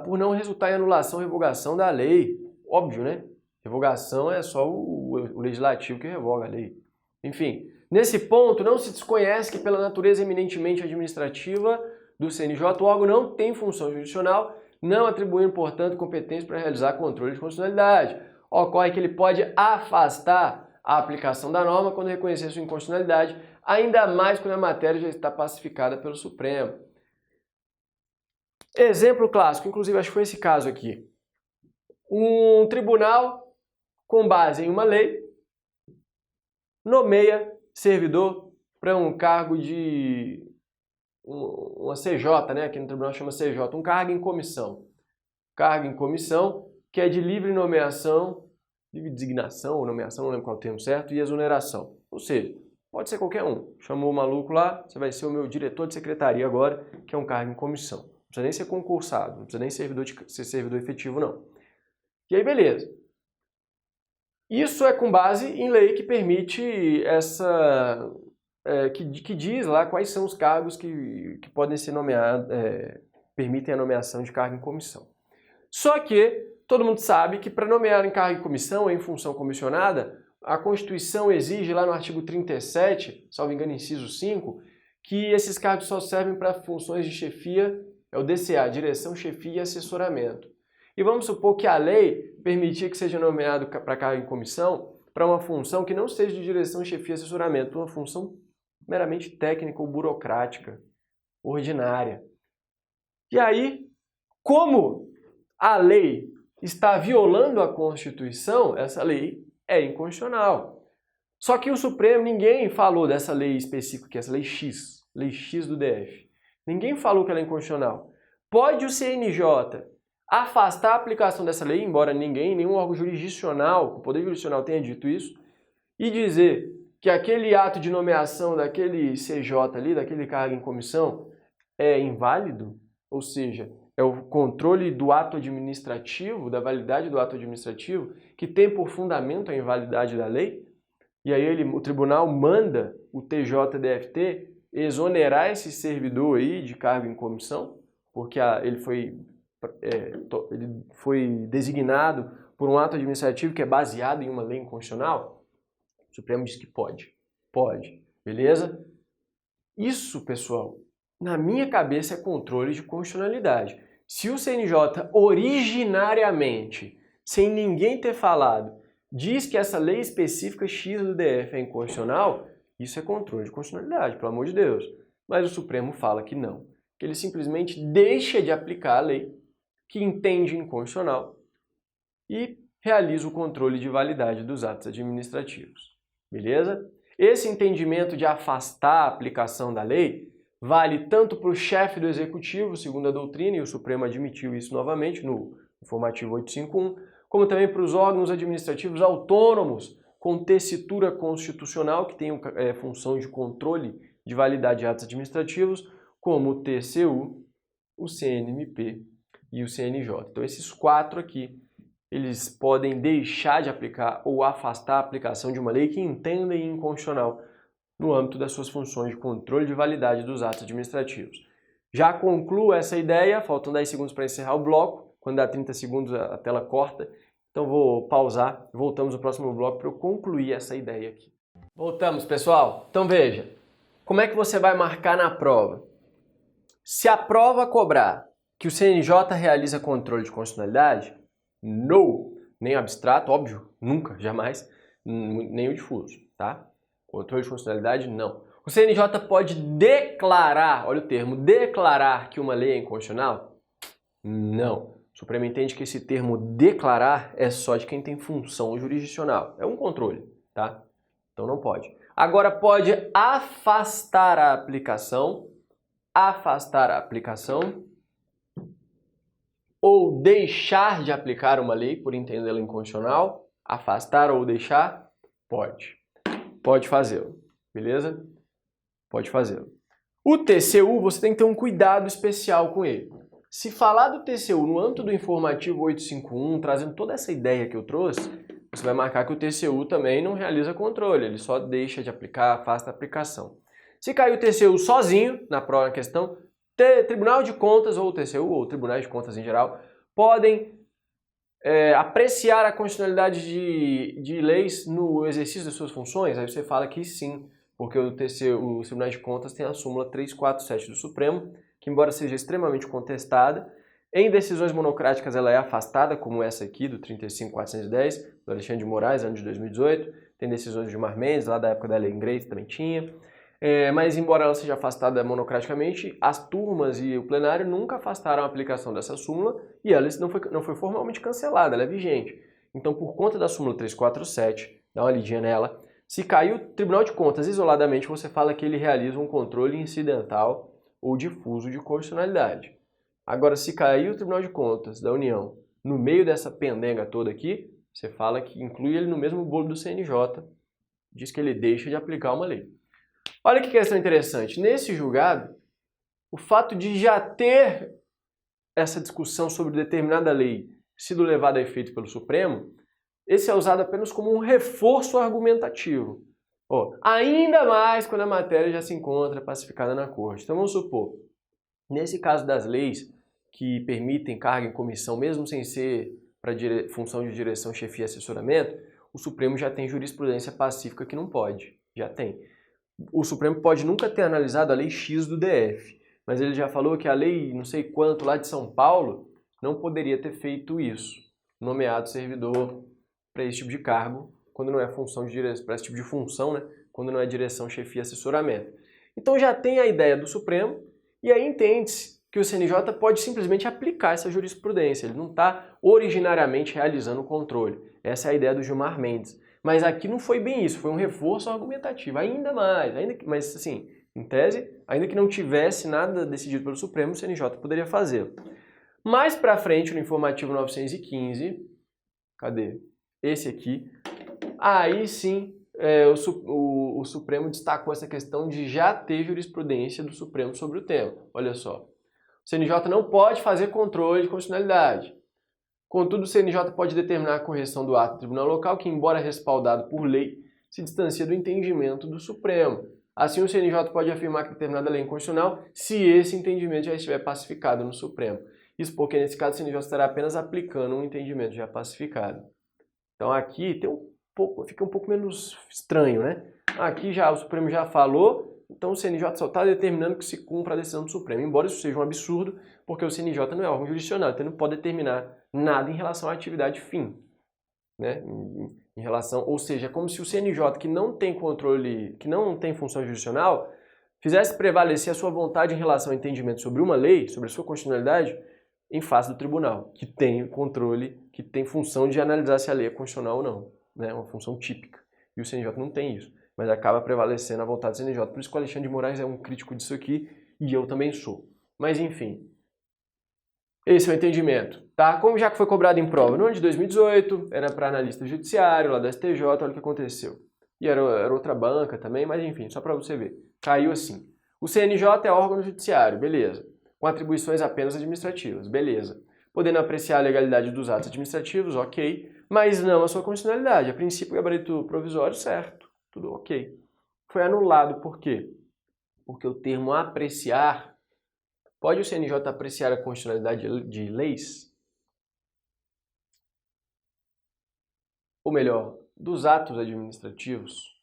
Por não resultar em anulação ou revogação da lei. Óbvio, né? Revogação é só o legislativo que revoga a lei. Enfim, nesse ponto não se desconhece que pela natureza eminentemente administrativa do CNJ, o órgão não tem função jurisdicional, não atribuindo, portanto, competência para realizar controle de constitucionalidade. Ocorre que ele pode afastar a aplicação da norma quando reconhecer sua inconstitucionalidade, ainda mais quando a matéria já está pacificada pelo Supremo. Exemplo clássico, inclusive acho que foi esse caso aqui. Um tribunal, com base em uma lei, nomeia servidor para um cargo de uma CJ, né? Aqui no tribunal chama CJ, um cargo em comissão. Cargo em comissão que é de livre nomeação, livre designação ou nomeação, não lembro qual é o termo certo, e exoneração. Ou seja, pode ser qualquer um. Chamou o maluco lá, você vai ser o meu diretor de secretaria agora, que é um cargo em comissão. Não precisa nem ser concursado, não precisa nem ser servidor efetivo, não. E aí, beleza. Isso é com base em lei que permite essa... que diz lá quais são os cargos que podem ser nomeados, permitem a nomeação de cargo em comissão. Só que todo mundo sabe que para nomear em cargo em comissão, em função comissionada, a Constituição exige lá no artigo 37, salvo engano, inciso 5, que esses cargos só servem para funções de chefia, é o DCA, direção, chefia e assessoramento. E vamos supor que a lei permitia que seja nomeado para cargo em comissão para uma função que não seja de direção, chefia e assessoramento, uma função meramente técnica ou burocrática, ordinária. E aí, como a lei está violando a Constituição, essa lei é inconstitucional. Só que o Supremo, ninguém falou dessa lei específica, essa lei X do DF. Ninguém falou que ela é inconstitucional. Pode o CNJ afastar a aplicação dessa lei, embora nenhum órgão jurisdicional, o Poder Jurisdicional tenha dito isso, e dizer que aquele ato de nomeação daquele CJ ali, daquele cargo em comissão, é inválido, ou seja, é o controle do ato administrativo, da validade do ato administrativo, que tem por fundamento a invalidade da lei, e aí o tribunal manda o TJDFT exonerar esse servidor aí de cargo em comissão, porque ele foi designado por um ato administrativo que é baseado em uma lei inconstitucional. O Supremo diz que pode. Pode. Beleza? Isso, pessoal, na minha cabeça é controle de constitucionalidade. Se o CNJ originariamente, sem ninguém ter falado, diz que essa lei específica X do DF é inconstitucional, isso é controle de constitucionalidade, pelo amor de Deus. Mas o Supremo fala que não. Que ele simplesmente deixa de aplicar a lei que entende inconstitucional e realiza o controle de validade dos atos administrativos. Beleza? Esse entendimento de afastar a aplicação da lei vale tanto para o chefe do Executivo, segundo a doutrina, e o Supremo admitiu isso novamente no informativo 851, como também para os órgãos administrativos autônomos com tessitura constitucional, que tem função de controle de validade de atos administrativos, como o TCU, o CNMP e o CNJ. Então esses quatro aqui, eles podem deixar de aplicar ou afastar a aplicação de uma lei que entendem inconstitucional no âmbito das suas funções de controle de validade dos atos administrativos. Já concluo essa ideia, faltam 10 segundos para encerrar o bloco, quando dá 30 segundos a tela corta, então Então vou pausar, voltamos no próximo bloco para eu concluir essa ideia aqui. Voltamos, pessoal. Então veja, como é que você vai marcar na prova? Se a prova cobrar que o CNJ realiza controle de constitucionalidade, não, nem abstrato, óbvio, nunca, jamais, nem o difuso, tá? Controle de constitucionalidade, não. O CNJ pode declarar, olha o termo, declarar que uma lei é inconstitucional? Não. O Supremo entende que esse termo declarar é só de quem tem função jurisdicional. É um controle, tá? Então não pode. Agora pode afastar a aplicação ou deixar de aplicar uma lei por entendê-la inconstitucional. Afastar ou deixar? Pode. Pode fazê-lo, beleza? Pode fazê-lo. O TCU, você tem que ter um cuidado especial com ele. Se falar do TCU no âmbito do informativo 851, trazendo toda essa ideia que eu trouxe, você vai marcar que o TCU também não realiza controle, ele só deixa de aplicar, afasta a aplicação. Se cair o TCU sozinho, na prova em questão, Tribunal de Contas ou o TCU, ou Tribunais de Contas em geral, podem apreciar a constitucionalidade de leis no exercício das suas funções. Aí você fala que sim, porque o TCU, os Tribunais de Contas têm a súmula 347 do Supremo, que embora seja extremamente contestada, em decisões monocráticas ela é afastada, como essa aqui, do 35.410, do Alexandre de Moraes, ano de 2018. Tem decisões de Gilmar Mendes, lá da época da Lei Inglês também tinha. Mas embora ela seja afastada monocraticamente, as turmas e o plenário nunca afastaram a aplicação dessa súmula e ela não foi formalmente cancelada, ela é vigente. Então, por conta da súmula 347, dá uma lidinha nela, se cair o Tribunal de Contas isoladamente, você fala que ele realiza um controle incidental ou difuso de constitucionalidade. Agora, se cair o Tribunal de Contas da União no meio dessa pendenga toda aqui, você fala que inclui ele no mesmo bolo do CNJ, diz que ele deixa de aplicar uma lei. Olha que questão interessante. Nesse julgado, o fato de já ter essa discussão sobre determinada lei sido levada a efeito pelo Supremo, esse é usado apenas como um reforço argumentativo. Ainda mais quando a matéria já se encontra pacificada na Corte. Então vamos supor, nesse caso das leis que permitem carga em comissão, mesmo sem ser para função de direção, chefia e assessoramento, o Supremo já tem jurisprudência pacífica que não pode. Já tem. O Supremo pode nunca ter analisado a lei X do DF, mas ele já falou que a lei não sei quanto lá de São Paulo não poderia ter feito isso, nomeado servidor para esse tipo de cargo, quando não é função de direção, para esse tipo de função, né? Quando não é direção, chefia e assessoramento. Então já tem a ideia do Supremo e aí entende-se que o CNJ pode simplesmente aplicar essa jurisprudência, ele não está originariamente realizando o controle. Essa é a ideia do Gilmar Mendes. Mas aqui não foi bem isso, foi um reforço argumentativo, ainda mais, mas assim, em tese, ainda que não tivesse nada decidido pelo Supremo, o CNJ poderia fazer. Mais para frente, no informativo 915, cadê? Esse aqui, aí sim o Supremo destacou essa questão de já ter jurisprudência do Supremo sobre o tema. Olha só, o CNJ não pode fazer controle de constitucionalidade. Contudo, o CNJ pode determinar a correção do ato do tribunal local que, embora respaldado por lei, se distancia do entendimento do Supremo. Assim, o CNJ pode afirmar que determinada lei é inconstitucional se esse entendimento já estiver pacificado no Supremo. Isso porque, nesse caso, o CNJ estará apenas aplicando um entendimento já pacificado. Então, aqui fica um pouco menos estranho, né? Aqui já o Supremo já falou, então o CNJ só está determinando que se cumpra a decisão do Supremo. Embora isso seja um absurdo, porque o CNJ não é órgão jurisdicional, então ele não pode determinar nada em relação à atividade fim, né? Em relação, ou seja, é como se o CNJ, que não tem controle, que não tem função jurisdicional, fizesse prevalecer a sua vontade em relação ao entendimento sobre uma lei, sobre a sua constitucionalidade, em face do tribunal, que tem controle, que tem função de analisar se a lei é constitucional ou não, né? Uma função típica. E o CNJ não tem isso, mas acaba prevalecendo a vontade do CNJ. Por isso que o Alexandre de Moraes é um crítico disso aqui, e eu também sou. Mas enfim, esse é o entendimento, tá? Como já que foi cobrado em prova no ano de 2018, era para analista judiciário, lá da STJ, olha o que aconteceu. E era outra banca também, mas enfim, só para você ver. Caiu assim. O CNJ é órgão judiciário, beleza. Com atribuições apenas administrativas, beleza. Podendo apreciar a legalidade dos atos administrativos, ok, mas não a sua constitucionalidade. A princípio, gabarito provisório, certo, tudo ok. Foi anulado por quê? Porque o termo apreciar, pode o CNJ apreciar a constitucionalidade de leis? ou melhor, dos atos administrativos?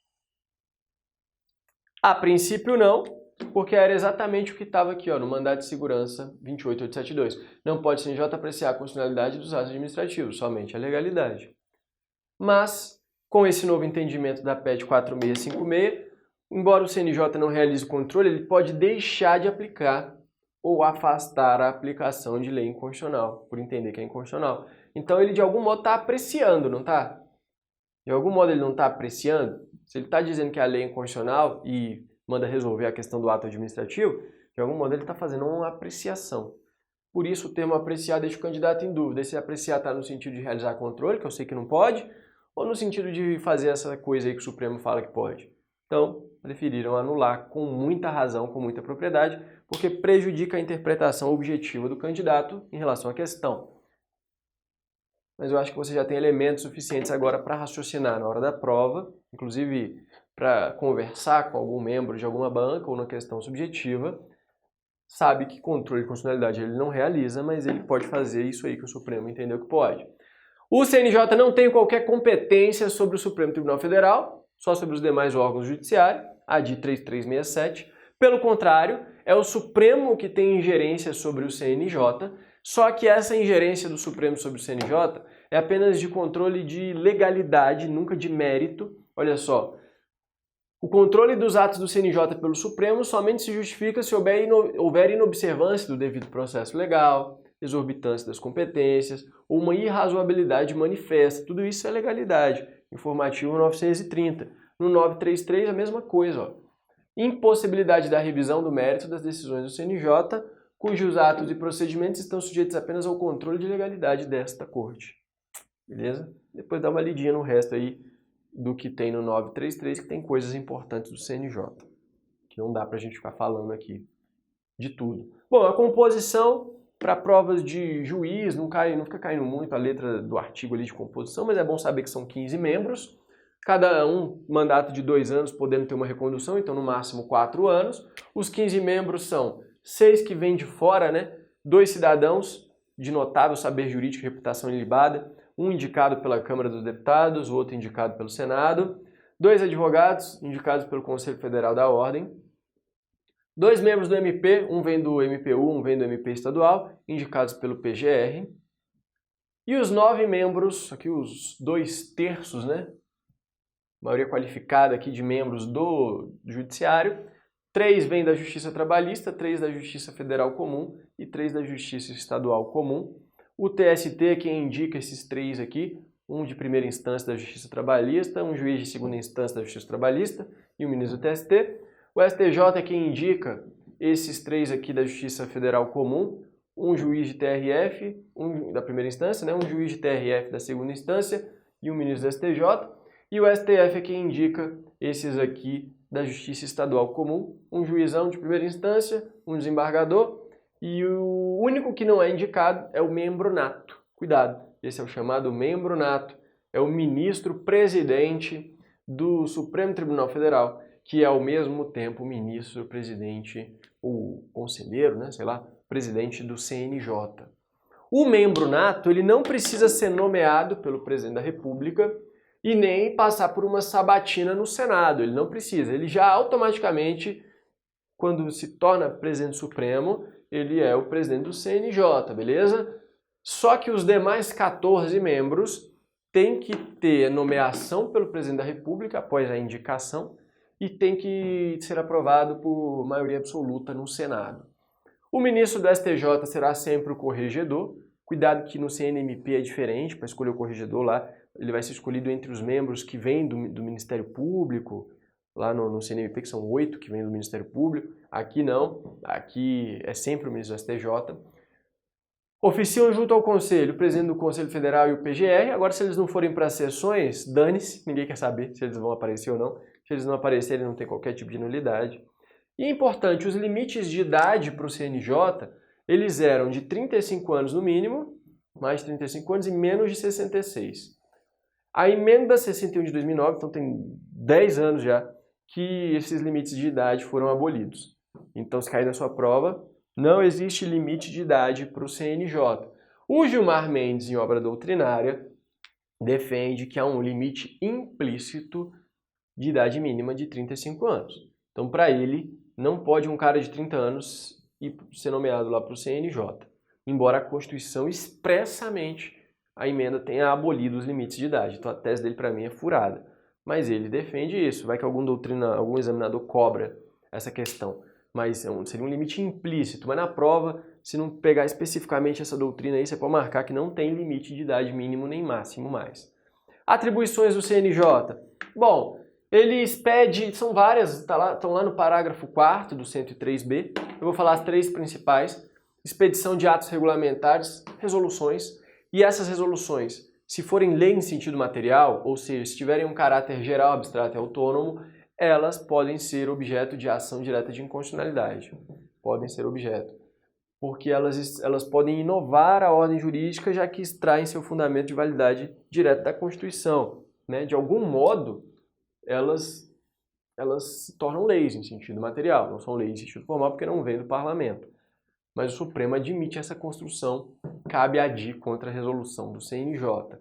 A princípio não, porque era exatamente o que estava aqui, ó, no mandato de segurança 28872. Não pode o CNJ apreciar a constitucionalidade dos atos administrativos, somente a legalidade. Mas, com esse novo entendimento da PET 4656, embora o CNJ não realize o controle, ele pode deixar de aplicar ou afastar a aplicação de lei inconstitucional, por entender que é inconstitucional. Então ele de algum modo está apreciando, não está? De algum modo ele não está apreciando? Se ele está dizendo que a lei é inconstitucional e manda resolver a questão do ato administrativo, de algum modo ele está fazendo uma apreciação. Por isso o termo apreciar deixa o candidato em dúvida. Esse apreciar está no sentido de realizar controle, que eu sei que não pode, ou no sentido de fazer essa coisa aí que o Supremo fala que pode. Então, preferiram anular com muita razão, com muita propriedade, porque prejudica a interpretação objetiva do candidato em relação à questão. Mas eu acho que você já tem elementos suficientes agora para raciocinar na hora da prova, inclusive para conversar com algum membro de alguma banca ou na questão subjetiva, sabe que controle de constitucionalidade ele não realiza, mas ele pode fazer isso aí que o Supremo entendeu que pode. O CNJ não tem qualquer competência sobre o Supremo Tribunal Federal, só sobre os demais órgãos judiciários, a DI 3367. Pelo contrário, é o Supremo que tem ingerência sobre o CNJ, só que essa ingerência do Supremo sobre o CNJ é apenas de controle de legalidade, nunca de mérito. Olha só, o controle dos atos do CNJ pelo Supremo somente se justifica se houver inobservância do devido processo legal, exorbitância das competências ou uma irrazoabilidade manifesta. Tudo isso é legalidade. Informativo 930. No 933 a mesma coisa. Ó. Impossibilidade da revisão do mérito das decisões do CNJ, cujos atos e procedimentos estão sujeitos apenas ao controle de legalidade desta Corte. Beleza? Depois dá uma lidinha no resto aí do que tem no 933, que tem coisas importantes do CNJ, que não dá pra gente ficar falando aqui de tudo. Bom, a composição para provas de juiz, não fica caindo muito a letra do artigo ali de composição, mas é bom saber que são 15 membros, cada um mandato de 2 anos podendo ter uma recondução, então no máximo 4 anos. Os 15 membros são 6 que vêm de fora, né? 2 cidadãos de notável saber jurídico e reputação ilibada, um indicado pela Câmara dos Deputados, o outro indicado pelo Senado, 2 advogados indicados pelo Conselho Federal da Ordem, 2 membros do MP, um vem do MPU, um vem do MP estadual, indicados pelo PGR, e os 9 membros, aqui os 2/3, né? Maioria qualificada aqui de membros do Judiciário, 3 vêm da Justiça Trabalhista, 3 da Justiça Federal Comum e 3 da Justiça Estadual Comum. O TST é quem indica esses 3 aqui, um de primeira instância da Justiça Trabalhista, um juiz de segunda instância da Justiça Trabalhista e o ministro do TST. O STJ é quem indica esses 3 aqui da Justiça Federal Comum, um juiz de TRF, um da primeira instância, né, um juiz de TRF da segunda instância e um ministro do STJ. E o STF é quem indica esses aqui da Justiça Estadual Comum, um juizão de primeira instância, um desembargador, e o único que não é indicado é o membro nato. Cuidado, esse é o chamado membro nato, é o ministro-presidente do Supremo Tribunal Federal, que é ao mesmo tempo o ministro-presidente, o conselheiro, né, sei lá, presidente do CNJ. O membro nato, ele não precisa ser nomeado pelo presidente da República e nem passar por uma sabatina no Senado, ele não precisa, ele já automaticamente, quando se torna presidente supremo, ele é o presidente do CNJ, beleza? Só que os demais 14 membros têm que ter nomeação pelo presidente da República após a indicação e tem que ser aprovado por maioria absoluta no Senado. O ministro do STJ será sempre o corregedor. Cuidado que no CNMP é diferente, para escolher o corregedor lá, ele vai ser escolhido entre os membros que vêm do Ministério Público, lá no CNMP, que são 8 que vêm do Ministério Público. Aqui não, aqui é sempre o ministro do STJ. Oficiam junto ao Conselho, o presidente do Conselho Federal e o PGR. Agora, se eles não forem para as sessões, dane-se, ninguém quer saber se eles vão aparecer ou não. Se eles não aparecerem, não tem qualquer tipo de nulidade. E é importante, os limites de idade para o CNJ, eles eram de 35 anos no mínimo, mais de 35 anos e menos de 66. A emenda 61 de 2009, então tem 10 anos já, que esses limites de idade foram abolidos. Então, se cair na sua prova, não existe limite de idade para o CNJ. O Gilmar Mendes, em obra doutrinária, defende que há um limite implícito de idade mínima de 35 anos. Então, para ele, não pode um cara de 30 anos ir ser nomeado lá para o CNJ, embora a Constituição expressamente, a emenda tenha abolido os limites de idade. Então, a tese dele, para mim, é furada. Mas ele defende isso. Vai que algum examinador cobra essa questão. Mas seria um limite implícito. Mas na prova, se não pegar especificamente essa doutrina aí, você pode marcar que não tem limite de idade mínimo nem máximo mais. Atribuições do CNJ. Bom, eles pedem, são várias, estão lá no parágrafo 4º do 103B. Eu vou falar as três principais. Expedição de atos regulamentares, resoluções. E essas resoluções, se forem lei em sentido material, ou seja, se tiverem um caráter geral, abstrato e autônomo, elas podem ser objeto de ação direta de inconstitucionalidade. Podem ser objeto. Porque elas podem inovar a ordem jurídica, já que extraem seu fundamento de validade direta da Constituição. Né? De algum modo, elas se tornam leis em sentido material. Não são leis em sentido formal porque não vêm do parlamento. Mas o Supremo admite essa construção, cabe agir contra a resolução do CNJ.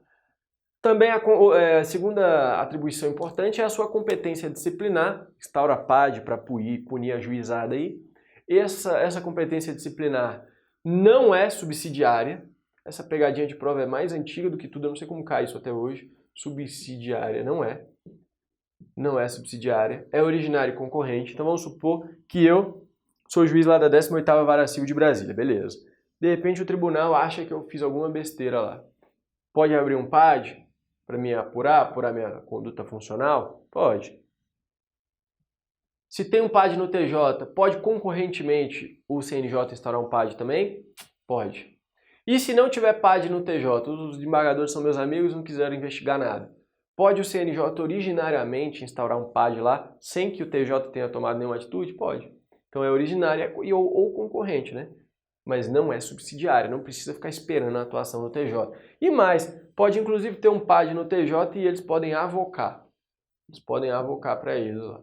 Também a segunda atribuição importante é a sua competência disciplinar, instaura PAD para punir a juizada aí. Essa competência disciplinar não é subsidiária, essa pegadinha de prova é mais antiga do que tudo, eu não sei como cai isso até hoje, subsidiária não é subsidiária, é originária e concorrente. Então vamos supor que eu sou juiz lá da 18ª Vara Civil de Brasília, beleza. De repente o tribunal acha que eu fiz alguma besteira lá. Pode abrir um PAD para me apurar minha conduta funcional? Pode. Se tem um PAD no TJ, pode concorrentemente o CNJ instaurar um PAD também? Pode. E se não tiver PAD no TJ, os desembargadores são meus amigos e não quiseram investigar nada, pode o CNJ originariamente instaurar um PAD lá sem que o TJ tenha tomado nenhuma atitude? Pode. Então é originária ou concorrente, né? Mas não é subsidiária, não precisa ficar esperando a atuação do TJ. E mais, pode inclusive ter um PAD no TJ e eles podem avocar. Eles podem avocar para eles lá.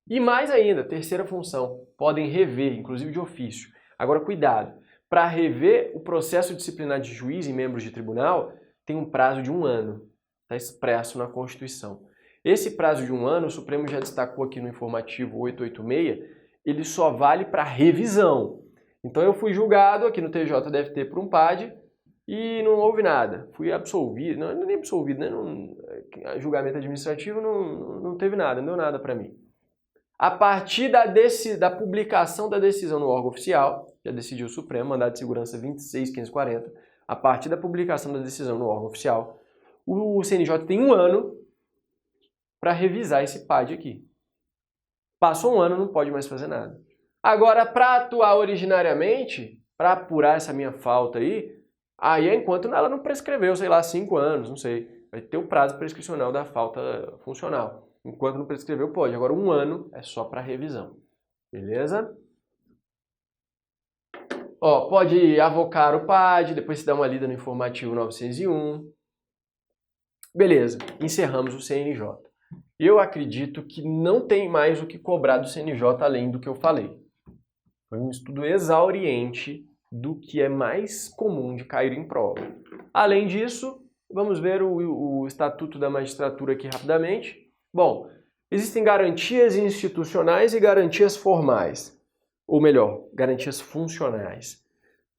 E mais ainda, terceira função, podem rever, inclusive de ofício. Agora cuidado, para rever o processo disciplinar de juiz e membros de tribunal, tem um prazo de 1 ano, está expresso na Constituição. Esse prazo de 1 ano, o Supremo já destacou aqui no informativo 886, ele só vale para revisão. Então eu fui julgado, aqui no TJ deve ter por um PAD, e não houve nada. Fui absolvido, não nem absolvido, né? Julgamento administrativo não teve nada, não deu nada para mim. A partir da publicação da decisão no órgão oficial, já decidiu o Supremo, mandado de segurança 26.540, a partir da publicação da decisão no órgão oficial, o CNJ tem 1 ano para revisar esse PAD aqui. Passou 1 ano, não pode mais fazer nada. Agora, para atuar originariamente, para apurar essa minha falta aí é enquanto ela não prescreveu, sei lá, 5 anos, não sei. Vai ter o prazo prescricional da falta funcional. Enquanto não prescreveu, pode. Agora, 1 ano é só para revisão. Beleza? Ó, pode avocar o PAD, depois se dá uma lida no informativo 901. Beleza, encerramos o CNJ. Eu acredito que não tem mais o que cobrar do CNJ além do que eu falei. Foi um estudo exauriente do que é mais comum de cair em prova. Além disso, vamos ver o Estatuto da Magistratura aqui rapidamente. Bom, existem garantias institucionais e garantias formais. Ou melhor, garantias funcionais.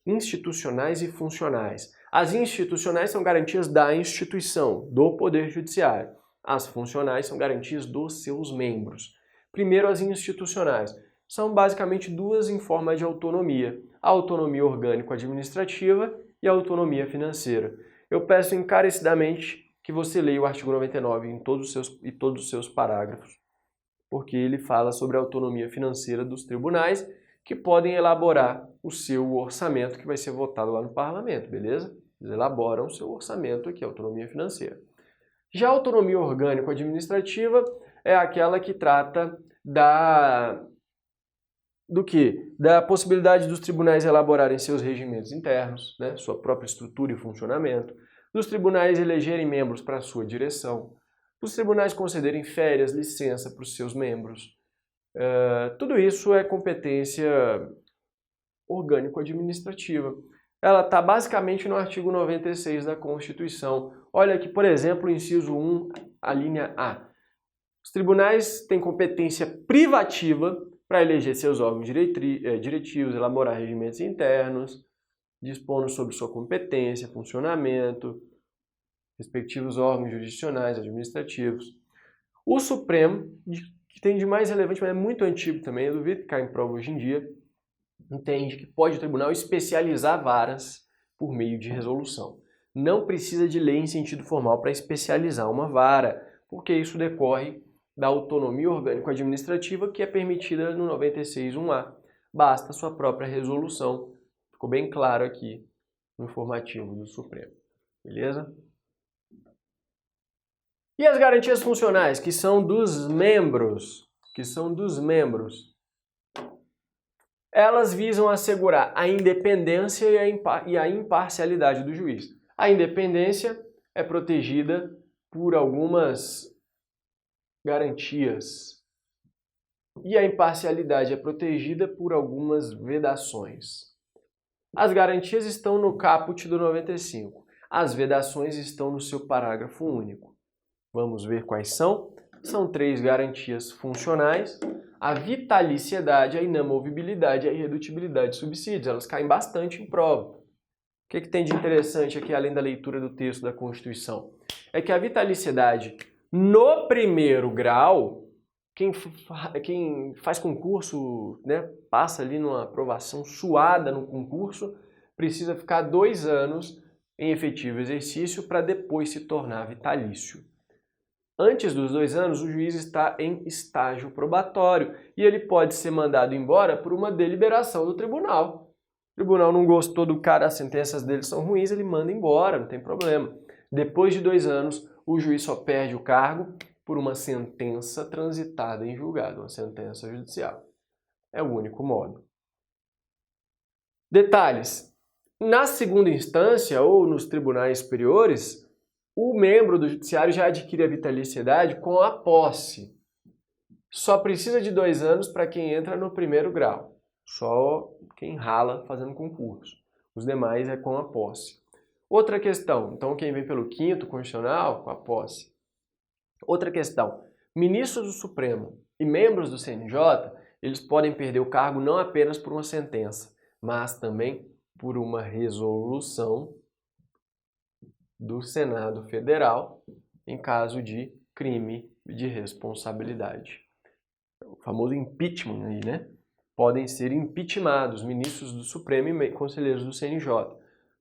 Institucionais e funcionais. As institucionais são garantias da instituição, do Poder Judiciário. As funcionais são garantias dos seus membros. Primeiro, as institucionais. São basicamente 2 em forma de autonomia. A autonomia orgânico-administrativa e a autonomia financeira. Eu peço encarecidamente que você leia o artigo 99 em todos os seus parágrafos, porque ele fala sobre a autonomia financeira dos tribunais, que podem elaborar o seu orçamento que vai ser votado lá no parlamento, beleza? Eles elaboram o seu orçamento aqui, autonomia financeira. Já a autonomia orgânico-administrativa é aquela que trata do quê? Da possibilidade dos tribunais elaborarem seus regimentos internos, né? Sua própria estrutura e funcionamento, dos tribunais elegerem membros para a sua direção, dos tribunais concederem férias, licença para os seus membros. Tudo isso é competência orgânico-administrativa. ela está basicamente no artigo 96 da Constituição. Olha aqui, por exemplo, o inciso 1, a linha A. Os tribunais têm competência privativa para eleger seus órgãos diretivos, elaborar regimentos internos, dispondo sobre sua competência, funcionamento, respectivos órgãos jurisdicionais, administrativos. O Supremo, que tem de mais relevante, mas é muito antigo também, eu duvido que caia em prova hoje em dia, entende que pode o tribunal especializar varas por meio de resolução. Não precisa de lei em sentido formal para especializar uma vara, porque isso decorre da autonomia orgânico-administrativa que é permitida no 96.1a. Basta sua própria resolução. Ficou bem claro aqui no informativo do Supremo. Beleza? E as garantias funcionais, que são dos membros, elas visam assegurar a independência e a imparcialidade do juiz. A independência é protegida por algumas garantias e a imparcialidade é protegida por algumas vedações. As garantias estão no caput do 95. As vedações estão no seu parágrafo único. Vamos ver quais são. São 3 garantias funcionais: a vitaliciedade, a inamovibilidade e a irredutibilidade de subsídios. Elas caem bastante em prova. O que tem de interessante aqui, além da leitura do texto da Constituição? É que a vitaliciedade, no primeiro grau, quem faz concurso, né, passa ali numa aprovação suada no concurso, precisa ficar 2 anos em efetivo exercício para depois se tornar vitalício. Antes dos 2 anos, o juiz está em estágio probatório e ele pode ser mandado embora por uma deliberação do tribunal. O tribunal não gostou do cara, as sentenças dele são ruins, ele manda embora, não tem problema. Depois de 2 anos, o juiz só perde o cargo por uma sentença transitada em julgado, uma sentença judicial. É o único modo. Detalhes. Na segunda instância ou nos tribunais superiores, o membro do judiciário já adquire a vitaliciedade com a posse. Só precisa de 2 anos para quem entra no primeiro grau. Só quem rala fazendo concurso. Os demais é com a posse. Outra questão. Então, quem vem pelo 5º constitucional, com a posse. Outra questão. Ministros do Supremo e membros do CNJ, eles podem perder o cargo não apenas por uma sentença, mas também por uma resolução do Senado Federal em caso de crime de responsabilidade. O famoso impeachment aí, né? Podem ser impeachmentados ministros do Supremo e conselheiros do CNJ,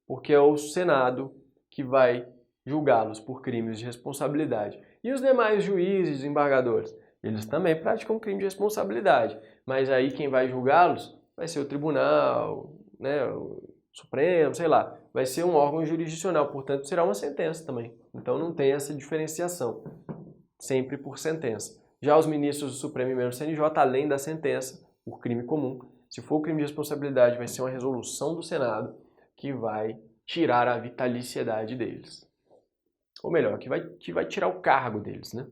porque é o Senado que vai julgá-los por crimes de responsabilidade. E os demais juízes e desembargadores, eles também praticam crime de responsabilidade, mas aí quem vai julgá-los vai ser o tribunal, né, o Supremo, sei lá, vai ser um órgão jurisdicional, portanto será uma sentença também. Então não tem essa diferenciação, sempre por sentença. Já os ministros do Supremo e membros do CNJ, além da sentença, por crime comum, se for crime de responsabilidade, vai ser uma resolução do Senado que vai tirar a vitaliciedade deles. Ou melhor, que vai tirar o cargo deles, né?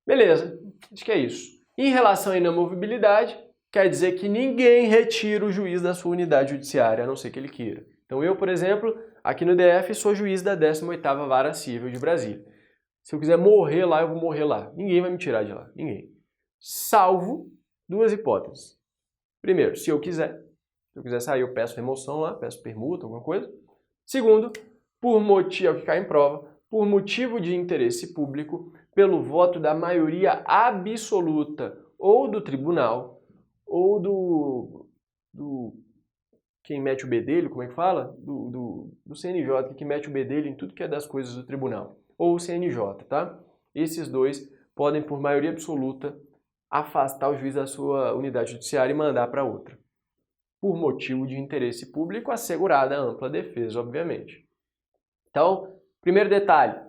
Beleza, acho que é isso. Em relação à inamovibilidade, quer dizer que ninguém retira o juiz da sua unidade judiciária, a não ser que ele queira. Então eu, por exemplo, aqui no DF, sou juiz da 18ª Vara Civil de Brasília. Se eu quiser morrer lá, eu vou morrer lá. Ninguém vai me tirar de lá, ninguém. Salvo 2 hipóteses. Primeiro, se eu quiser sair, eu peço remoção lá, peço permuta, alguma coisa. Segundo, por motivo, que cai em prova, por motivo de interesse público, pelo voto da maioria absoluta ou do tribunal, ou do quem mete o bedelho, como é que fala? Do CNJ, que mete o bedelho em tudo que é das coisas do tribunal. Ou o CNJ, tá? Esses 2 podem, por maioria absoluta, afastar o juiz da sua unidade judiciária e mandar para outra. Por motivo de interesse público, assegurada a ampla defesa, obviamente. Então, primeiro detalhe,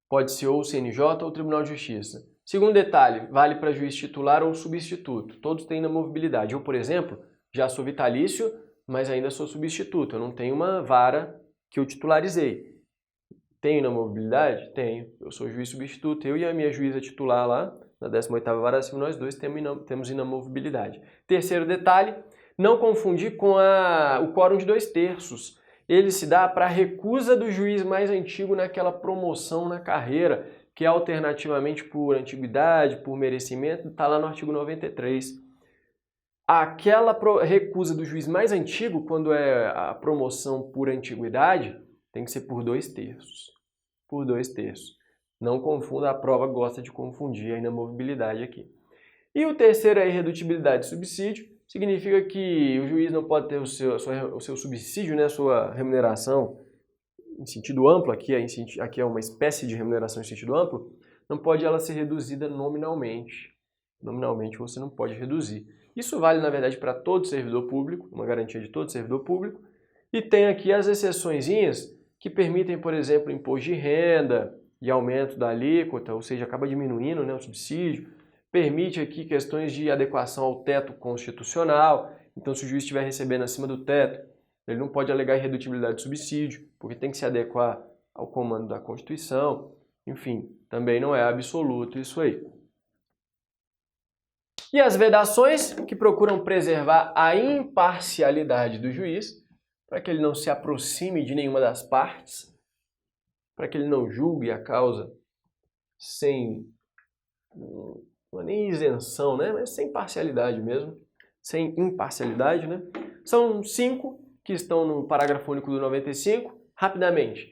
pode ser ou o CNJ ou o Tribunal de Justiça. Segundo detalhe, vale para juiz titular ou substituto. Todos têm inamovibilidade. Eu, por exemplo, já sou vitalício, mas ainda sou substituto. Eu não tenho uma vara que eu titularizei. Tenho inamovibilidade? Tenho. Eu sou juiz substituto. Eu e a minha juíza titular lá, na 18ª Vara Civil, nós 2 temos inamovibilidade. Terceiro detalhe, Não confundir com o quórum de 2/3. Ele se dá para a recusa do juiz mais antigo naquela promoção na carreira, que é alternativamente por antiguidade, por merecimento, está lá no artigo 93. Aquela recusa do juiz mais antigo, quando é a promoção por antiguidade, tem que ser por 2/3. Por 2/3. Não confunda, a prova gosta de confundir a inamovibilidade aqui. E o terceiro é a irredutibilidade de subsídio. Significa que o juiz não pode ter o seu subsídio, né, a sua remuneração em sentido amplo, aqui é uma espécie de remuneração em sentido amplo, não pode ela ser reduzida nominalmente. Nominalmente você não pode reduzir. Isso vale, na verdade, para todo servidor público, uma garantia de todo servidor público, e tem aqui as exceçõezinhas que permitem, por exemplo, imposto de renda e aumento da alíquota, ou seja, acaba diminuindo, né, o subsídio. Permite aqui questões de adequação ao teto constitucional. Então, se o juiz estiver recebendo acima do teto, ele não pode alegar irredutibilidade de subsídio, porque tem que se adequar ao comando da Constituição. Enfim, também não é absoluto isso aí. E as vedações, que procuram preservar a imparcialidade do juiz, para que ele não se aproxime de nenhuma das partes, para que ele não julgue a causa sem... não é nem isenção, né? Mas sem parcialidade mesmo, sem imparcialidade, né? São 5 que estão no parágrafo único do 95. Rapidamente,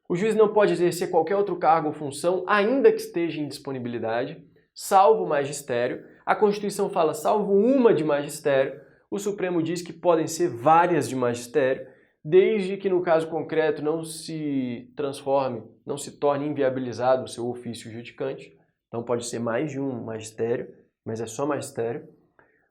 o juiz não pode exercer qualquer outro cargo ou função, ainda que esteja em disponibilidade, salvo o magistério. A Constituição fala salvo uma de magistério. O Supremo diz que podem ser várias de magistério, desde que no caso concreto não se transforme, não se torne inviabilizado o seu ofício judicante. Então pode ser mais de um magistério, mas é só magistério.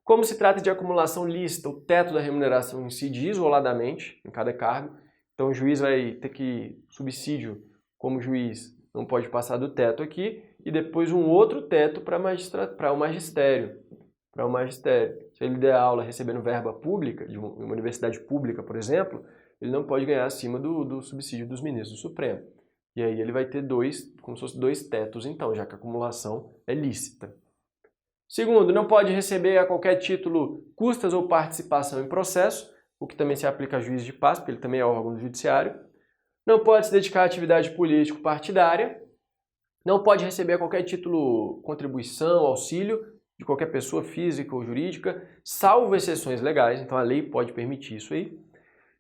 Como se trata de acumulação lícita, o teto da remuneração incide isoladamente em cada cargo. Então o juiz vai ter que, subsídio como juiz, não pode passar do teto aqui, e depois um outro teto para o magistério. Para o magistério. Se ele der aula recebendo verba pública, de uma universidade pública, por exemplo, ele não pode ganhar acima do subsídio dos ministros do Supremo. E aí ele vai ter como se fosse 2 tetos, então, já que a acumulação é lícita. Segundo, não pode receber a qualquer título custas ou participação em processo, o que também se aplica a juiz de paz, porque ele também é órgão do judiciário. Não pode se dedicar à atividade político-partidária. Não pode receber a qualquer título contribuição, auxílio, de qualquer pessoa física ou jurídica, salvo exceções legais, então a lei pode permitir isso aí.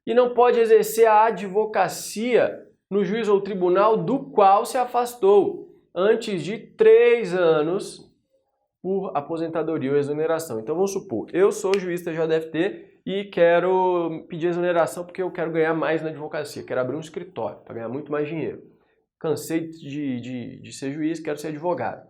E não pode exercer a advocacia no juiz ou tribunal do qual se afastou antes de 3 anos por aposentadoria ou exoneração. Então vamos supor, eu sou juiz TJDFT e quero pedir exoneração porque eu quero ganhar mais na advocacia, quero abrir um escritório para ganhar muito mais dinheiro. Cansei de ser juiz, quero ser advogado.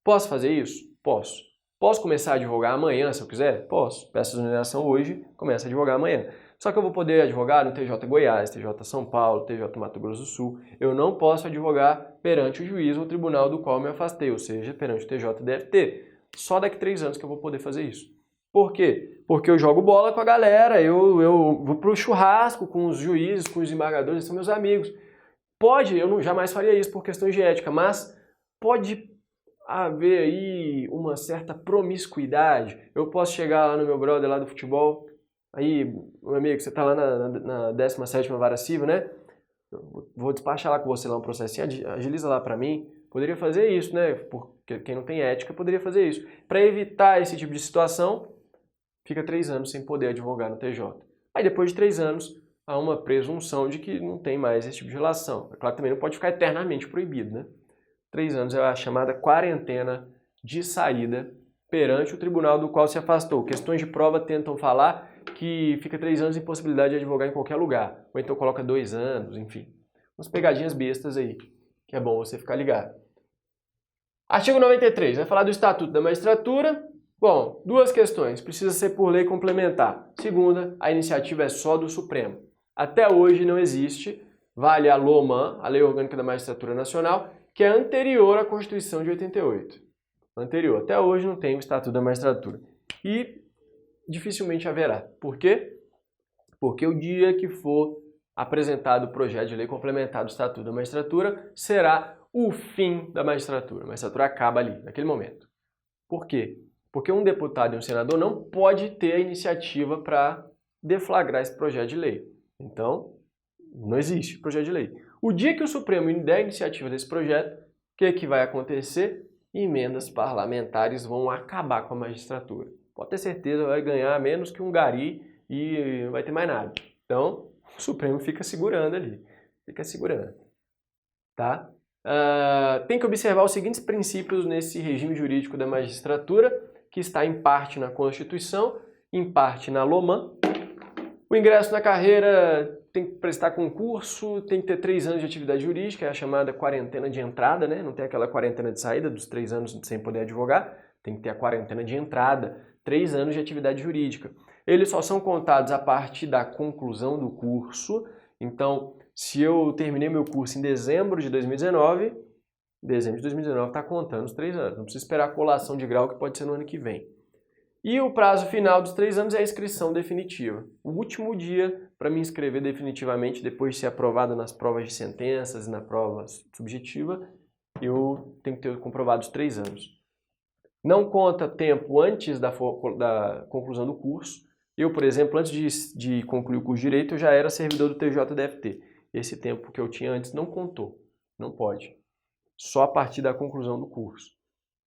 Posso fazer isso? Posso. Posso começar a advogar amanhã, se eu quiser? Posso. Peço exoneração hoje, começo a advogar amanhã. Só que eu vou poder advogar no TJ Goiás, TJ São Paulo, TJ Mato Grosso do Sul. Eu não posso advogar perante o juiz ou tribunal do qual me afastei, ou seja, perante o TJDFT. Só daqui a 3 anos que eu vou poder fazer isso. Por quê? Porque eu jogo bola com a galera, eu vou pro churrasco com os juízes, com os embargadores, eles são meus amigos. Pode, eu jamais faria isso por questões de ética, mas pode haver aí uma certa promiscuidade. Eu posso chegar lá no meu brother lá do futebol, aí, meu amigo, você tá lá na 17ª Vara Civil, né? Eu vou despachar lá com você lá um processinho, agiliza lá pra mim. Poderia fazer isso, né? Porque quem não tem ética poderia fazer isso. Para evitar esse tipo de situação, fica 3 anos sem poder advogar no TJ. Aí depois de 3 anos, há uma presunção de que não tem mais esse tipo de relação. É claro, também não pode ficar eternamente proibido, né? 3 anos é a chamada quarentena de saída perante o tribunal do qual se afastou. Questões de prova tentam falar que fica 3 anos de impossibilidade de advogar em qualquer lugar. Ou então coloca 2 anos, enfim. Umas pegadinhas bestas aí, que é bom você ficar ligado. Artigo 93, vai falar do Estatuto da Magistratura. Bom, 2 questões. Precisa ser por lei complementar. Segunda, a iniciativa é só do Supremo. Até hoje não existe, vale a LOMAN, a Lei Orgânica da Magistratura Nacional, que é anterior à Constituição de 88. Anterior. Até hoje não tem o Estatuto da Magistratura. E dificilmente haverá. Por quê? Porque o dia que for apresentado o projeto de lei complementar do Estatuto da Magistratura será o fim da magistratura. A magistratura acaba ali, naquele momento. Por quê? Porque um deputado e um senador não pode ter a iniciativa para deflagrar esse projeto de lei. Então, não existe projeto de lei. O dia que o Supremo der a iniciativa desse projeto, o que vai acontecer? Emendas parlamentares vão acabar com a magistratura. Pode ter certeza, vai ganhar menos que um gari e não vai ter mais nada. Então, o Supremo fica segurando ali. Fica segurando. Tá? Tem que observar os seguintes princípios nesse regime jurídico da magistratura, que está em parte na Constituição, em parte na LOMAN. O ingresso na carreira tem que prestar concurso, tem que ter 3 anos de atividade jurídica, é a chamada quarentena de entrada, né? Não tem aquela quarentena de saída dos 3 anos sem poder advogar, tem que ter a quarentena de entrada, 3 anos de atividade jurídica. Eles só são contados a partir da conclusão do curso. Então, se eu terminei meu curso em dezembro de 2019, está contando os 3 anos. Não precisa esperar a colação de grau, que pode ser no ano que vem. E o prazo final dos 3 anos é a inscrição definitiva. O último dia para me inscrever definitivamente, depois de ser aprovado nas provas de sentenças e na prova subjetiva, eu tenho que ter comprovado os 3 anos. Não conta tempo antes da conclusão do curso. Eu, por exemplo, antes de concluir o curso de Direito, eu já era servidor do TJDFT. Esse tempo que eu tinha antes não contou. Não pode. Só a partir da conclusão do curso.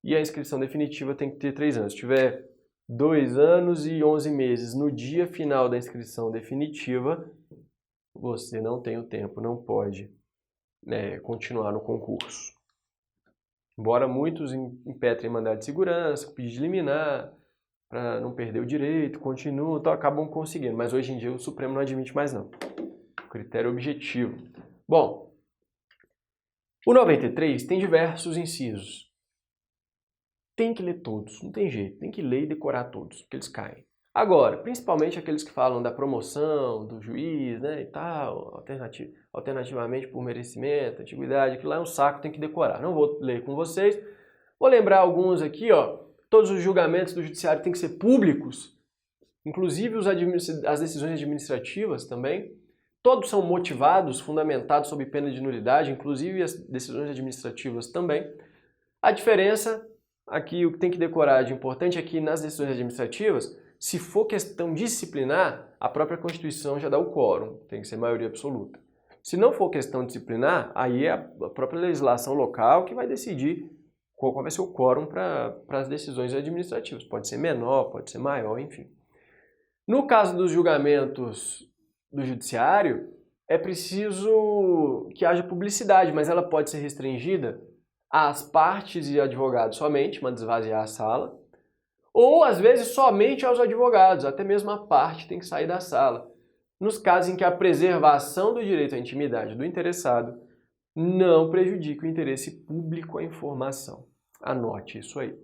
E a inscrição definitiva tem que ter 3 anos. Se tiver 2 anos e 11 meses no dia final da inscrição definitiva, você não tem o tempo, não pode continuar no concurso. Embora muitos impetrem mandado de segurança, pedido de liminar, para não perder o direito, continuam, então acabam conseguindo. Mas hoje em dia o Supremo não admite mais não. Critério objetivo. Bom, o 93 tem diversos incisos. Tem que ler todos, não tem jeito. Tem que ler e decorar todos, porque eles caem. Agora, principalmente aqueles que falam da promoção, do juiz, né, e tal, alternativamente por merecimento, antiguidade, aquilo lá é um saco, tem que decorar. Não vou ler com vocês. Vou lembrar alguns aqui, ó. Todos os julgamentos do judiciário têm que ser públicos, inclusive as decisões administrativas também. Todos são motivados, fundamentados sob pena de nulidade, inclusive as decisões administrativas também. A diferença, aqui o que tem que decorar de importante é que nas decisões administrativas, se for questão disciplinar, a própria Constituição já dá o quórum, tem que ser maioria absoluta. Se não for questão disciplinar, aí é a própria legislação local que vai decidir qual vai ser o quórum para as decisões administrativas. Pode ser menor, pode ser maior, enfim. No caso dos julgamentos do judiciário, é preciso que haja publicidade, mas ela pode ser restringida às partes e advogados somente, manda esvaziar a sala, ou às vezes somente aos advogados, até mesmo a parte tem que sair da sala. Nos casos em que a preservação do direito à intimidade do interessado não prejudica o interesse público à informação. Anote isso aí.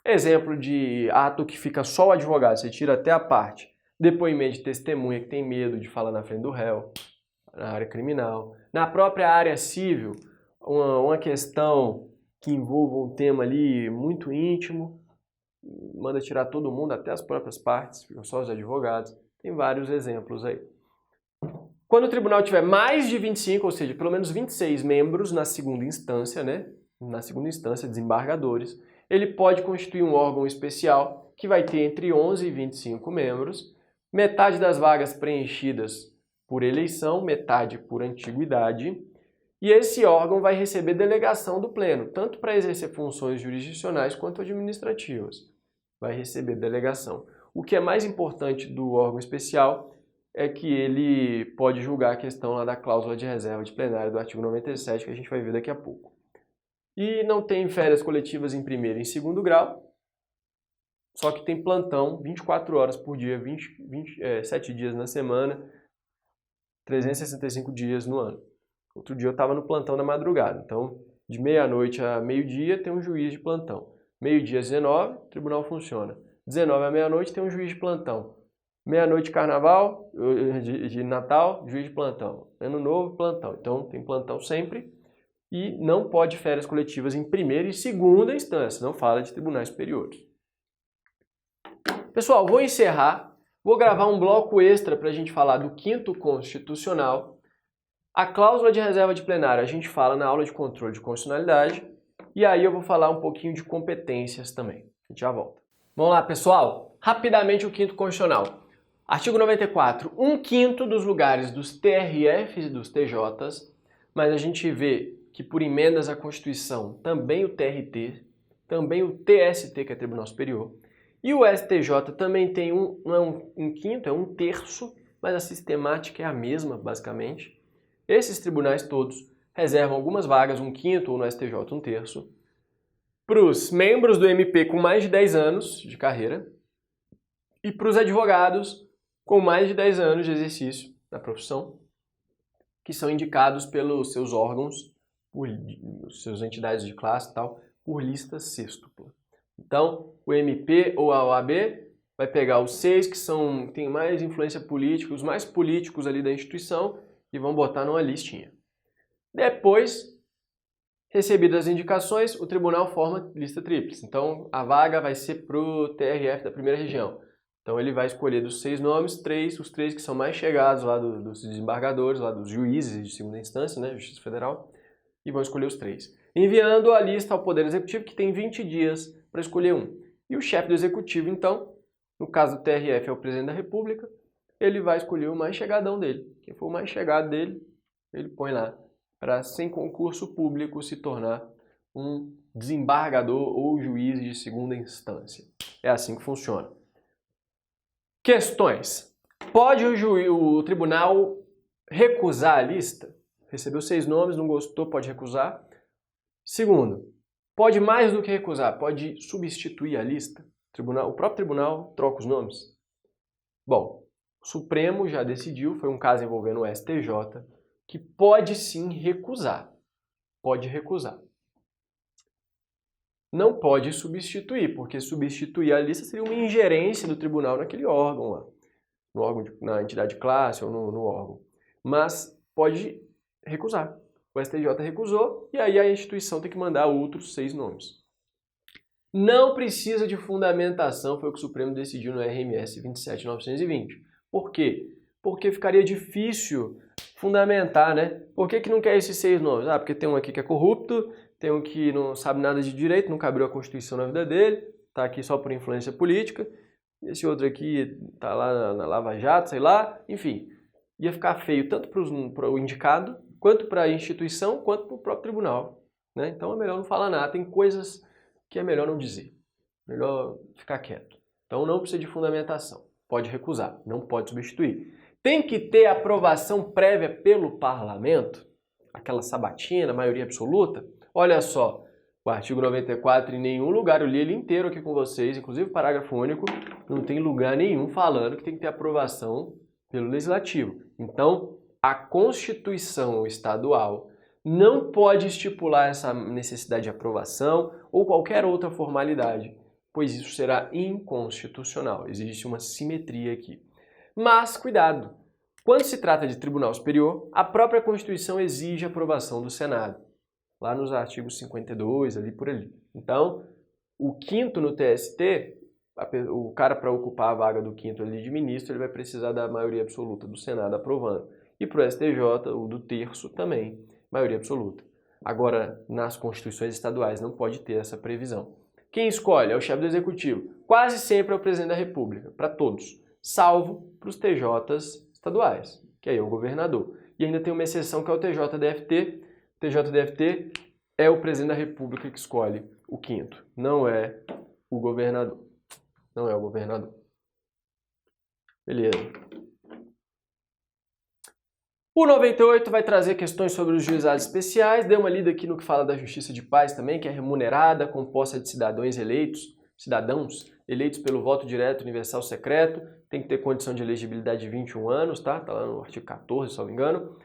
Exemplo de ato que fica só o advogado, você tira até a parte. Depoimento de testemunha que tem medo de falar na frente do réu, na área criminal. Na própria área civil, uma questão que envolva um tema ali muito íntimo, manda tirar todo mundo, até as próprias partes, ficam só os advogados. Tem vários exemplos aí. Quando o tribunal tiver mais de 25, ou seja, pelo menos 26 membros na segunda instância, né? Na segunda instância, desembargadores, ele pode constituir um órgão especial que vai ter entre 11 e 25 membros, metade das vagas preenchidas por eleição, metade por antiguidade, e esse órgão vai receber delegação do Pleno, tanto para exercer funções jurisdicionais quanto administrativas. Vai receber delegação. O que é mais importante do órgão especial é que ele pode julgar a questão lá da cláusula de reserva de plenário do artigo 97, que a gente vai ver daqui a pouco. E não tem férias coletivas em primeiro e em segundo grau, só que tem plantão 24 horas por dia, 7 dias na semana, 365 dias no ano. Outro dia eu estava no plantão da madrugada, então de meia-noite a meio-dia tem um juiz de plantão. Meio-dia às 19, o tribunal funciona. 19 à meia-noite tem um juiz de plantão. Meia-noite de carnaval, de Natal, juiz de plantão. Ano novo, plantão. Então tem plantão sempre e não pode férias coletivas em primeira e segunda instância, não fala de tribunais superiores. Pessoal, vou encerrar, vou gravar um bloco extra para a gente falar do 5º Constitucional. A cláusula de reserva de plenário a gente fala na aula de controle de constitucionalidade e aí eu vou falar um pouquinho de competências também. A gente já volta. Vamos lá, pessoal. Rapidamente o quinto constitucional. Artigo 94. 1/5 dos lugares dos TRFs e dos TJs, mas a gente vê que por emendas à Constituição também o TRT, também o TST, que é Tribunal Superior, e o STJ também tem não é 1/5, é 1/3, mas a sistemática é a mesma, basicamente. Esses tribunais todos reservam algumas vagas, 1/5 ou no STJ 1/3, para os membros do MP com mais de 10 anos de carreira e para os advogados com mais de 10 anos de exercício na profissão, que são indicados pelos seus órgãos, por suas entidades de classe e tal, por lista sextupla. Então, o MP ou a OAB vai pegar os 6 que têm mais influência política, os mais políticos ali da instituição, e vão botar numa listinha. Depois, recebidas as indicações, o tribunal forma lista tríplice. Então, a vaga vai ser para o TRF da primeira região. Então, ele vai escolher dos 6 nomes, os 3 que são mais chegados lá dos desembargadores, lá dos juízes de segunda instância, né, Justiça Federal, e vão escolher os 3. Enviando a lista ao Poder Executivo, que tem 20 dias para escolher um. E o chefe do Executivo, então, no caso do TRF é o Presidente da República, ele vai escolher o mais chegadão dele. Quem for o mais chegado dele, ele põe lá, para sem concurso público se tornar um desembargador ou juiz de segunda instância. É assim que funciona. Questões. Pode o tribunal recusar a lista? Recebeu 6 nomes, não gostou, pode recusar. Segundo, pode mais do que recusar, pode substituir a lista. O próprio tribunal troca os nomes. Bom, o Supremo já decidiu, foi um caso envolvendo o STJ, que pode sim recusar. Pode recusar. Não pode substituir, porque substituir a lista seria uma ingerência do tribunal naquele órgão lá, no órgão na entidade de classe ou no órgão. Mas pode recusar. O STJ recusou e aí a instituição tem que mandar outros 6 nomes. Não precisa de fundamentação, foi o que o Supremo decidiu no RMS 27.920. Por quê? Porque ficaria difícil fundamentar, né? Por que não quer esses 6 nomes? Ah, porque tem um aqui que é corrupto, tem um que não sabe nada de direito, nunca abriu a Constituição na vida dele, tá aqui só por influência política, esse outro aqui tá lá na Lava Jato, sei lá, enfim. Ia ficar feio tanto para o indicado, quanto para a instituição, quanto para o próprio tribunal, né? Então é melhor não falar nada, tem coisas que é melhor não dizer, melhor ficar quieto. Então não precisa de fundamentação, pode recusar, não pode substituir. Tem que ter aprovação prévia pelo parlamento, aquela sabatina, maioria absoluta. Olha só, o artigo 94 em nenhum lugar, eu li ele inteiro aqui com vocês, inclusive o parágrafo único, não tem lugar nenhum falando que tem que ter aprovação pelo Legislativo. Então, a Constituição estadual não pode estipular essa necessidade de aprovação ou qualquer outra formalidade, pois isso será inconstitucional. Existe uma simetria aqui. Mas, cuidado, quando se trata de Tribunal Superior, a própria Constituição exige a aprovação do Senado, lá nos artigos 52, ali por ali. Então, o 5º no TST, o cara para ocupar a vaga do 5º ali de ministro, ele vai precisar da maioria absoluta do Senado aprovando. E para o STJ, o do 3º também, maioria absoluta. Agora, nas constituições estaduais não pode ter essa previsão. Quem escolhe é o chefe do Executivo. Quase sempre é o Presidente da República, para todos, salvo para os TJs estaduais, que aí é o governador. E ainda tem uma exceção que é o TJDFT. O TJDFT é o Presidente da República que escolhe o 5º, não é o governador. Não é o governador. Beleza. O 98 vai trazer questões sobre os juizados especiais. Dê uma lida aqui no que fala da Justiça de Paz também, que é remunerada, composta de cidadãos eleitos pelo voto direto, universal, secreto. Tem que ter condição de elegibilidade de 21 anos, tá? Tá lá no artigo 14, se não me engano.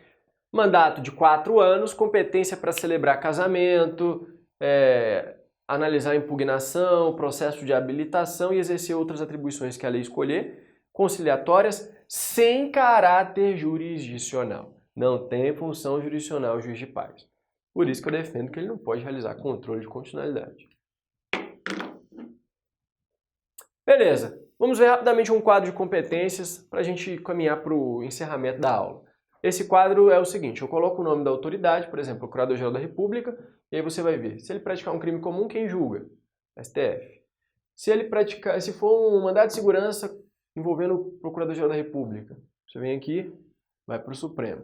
Mandato de 4 anos, competência para celebrar casamento, analisar impugnação, processo de habilitação e exercer outras atribuições que a lei escolher, conciliatórias, sem caráter jurisdicional. Não tem função jurisdicional o juiz de paz. Por isso que eu defendo que ele não pode realizar controle de constitucionalidade. Beleza, vamos ver rapidamente um quadro de competências para a gente caminhar para o encerramento da aula. Esse quadro é o seguinte, eu coloco o nome da autoridade, por exemplo, Procurador-Geral da República, e aí você vai ver, se ele praticar um crime comum, quem julga? STF. Se for um mandado de segurança envolvendo o Procurador-Geral da República, você vem aqui, vai para o Supremo,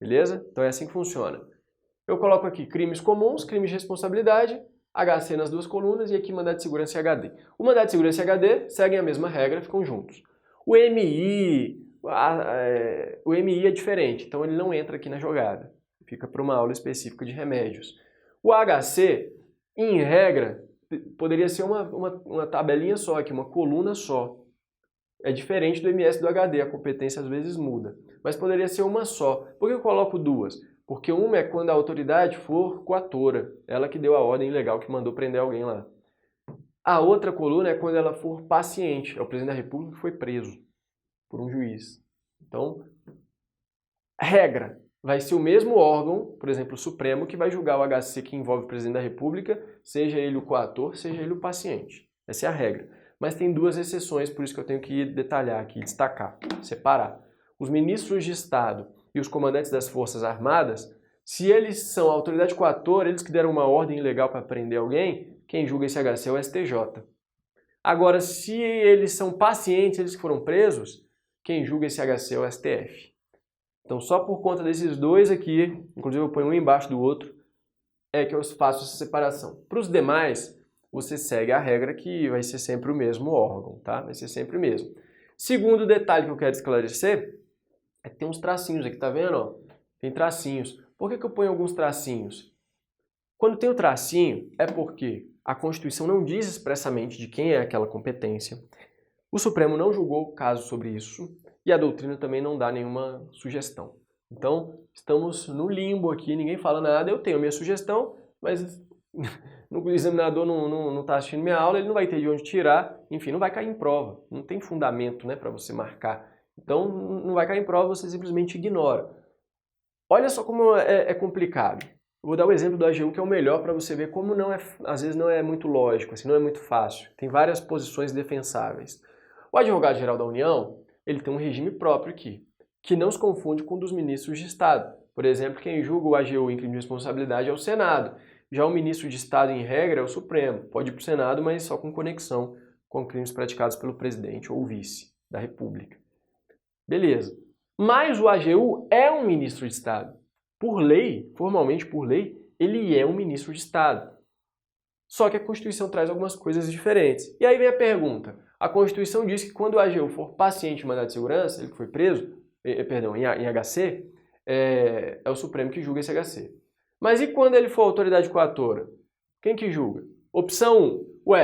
beleza? Então é assim que funciona. Eu coloco aqui crimes comuns, crimes de responsabilidade, HC nas duas colunas e aqui mandado de segurança e HD. O mandado de segurança e HD seguem a mesma regra, ficam juntos. O MI é diferente, então ele não entra aqui na jogada. Fica para uma aula específica de remédios. O HC, em regra, poderia ser uma tabelinha só aqui, uma coluna só. É diferente do MS e do HD, a competência às vezes muda. Mas poderia ser uma só. Por que eu coloco duas? Porque uma é quando a autoridade for coatora, ela que deu a ordem ilegal, que mandou prender alguém lá. A outra coluna é quando ela for paciente, é o presidente da República que foi preso por um juiz. Então, regra, vai ser o mesmo órgão, por exemplo, o Supremo, que vai julgar o HC que envolve o presidente da República, seja ele o coator, seja ele o paciente. Essa é a regra. Mas tem duas exceções, por isso que eu tenho que detalhar aqui, destacar, separar. Os ministros de Estado e os comandantes das Forças Armadas, se eles são a autoridade coatora, eles que deram uma ordem ilegal para prender alguém, quem julga esse HC é o STJ. Agora, se eles são pacientes, eles que foram presos, quem julga esse HC é o STF. Então, só por conta desses dois aqui, inclusive eu ponho um embaixo do outro, é que eu faço essa separação. Para os demais, você segue a regra que vai ser sempre o mesmo órgão, tá? Vai ser sempre o mesmo. Segundo detalhe que eu quero esclarecer é que tem uns tracinhos aqui, tá vendo? Ó? Tem tracinhos. Por que eu ponho alguns tracinhos? Quando tem o tracinho, é porque a Constituição não diz expressamente de quem é aquela competência. O Supremo não julgou caso sobre isso e a doutrina também não dá nenhuma sugestão. Então, estamos no limbo aqui, ninguém fala nada, eu tenho a minha sugestão, mas o examinador não está assistindo minha aula, ele não vai ter de onde tirar, enfim, não vai cair em prova, não tem fundamento, né, para você marcar. Então, não vai cair em prova, você simplesmente ignora. Olha só como é complicado. Eu vou dar o exemplo do AGU, que é o melhor para você ver como às vezes não é muito lógico, assim, não é muito fácil. Tem várias posições defensáveis. O advogado-geral da União, ele tem um regime próprio aqui, que não se confunde com o dos ministros de Estado. Por exemplo, quem julga o AGU em crime de responsabilidade é o Senado. Já o ministro de Estado, em regra, é o Supremo. Pode ir para o Senado, mas só com conexão com crimes praticados pelo presidente ou vice da República. Beleza. Mas o AGU é um ministro de Estado. Por lei, formalmente por lei, ele é um ministro de Estado. Só que a Constituição traz algumas coisas diferentes. E aí vem a pergunta. A Constituição diz que quando o AGU for paciente em mandado de segurança, ele que foi preso, em HC, é o Supremo que julga esse HC. Mas e quando ele for autoridade coatora? Quem que julga? Opção 1.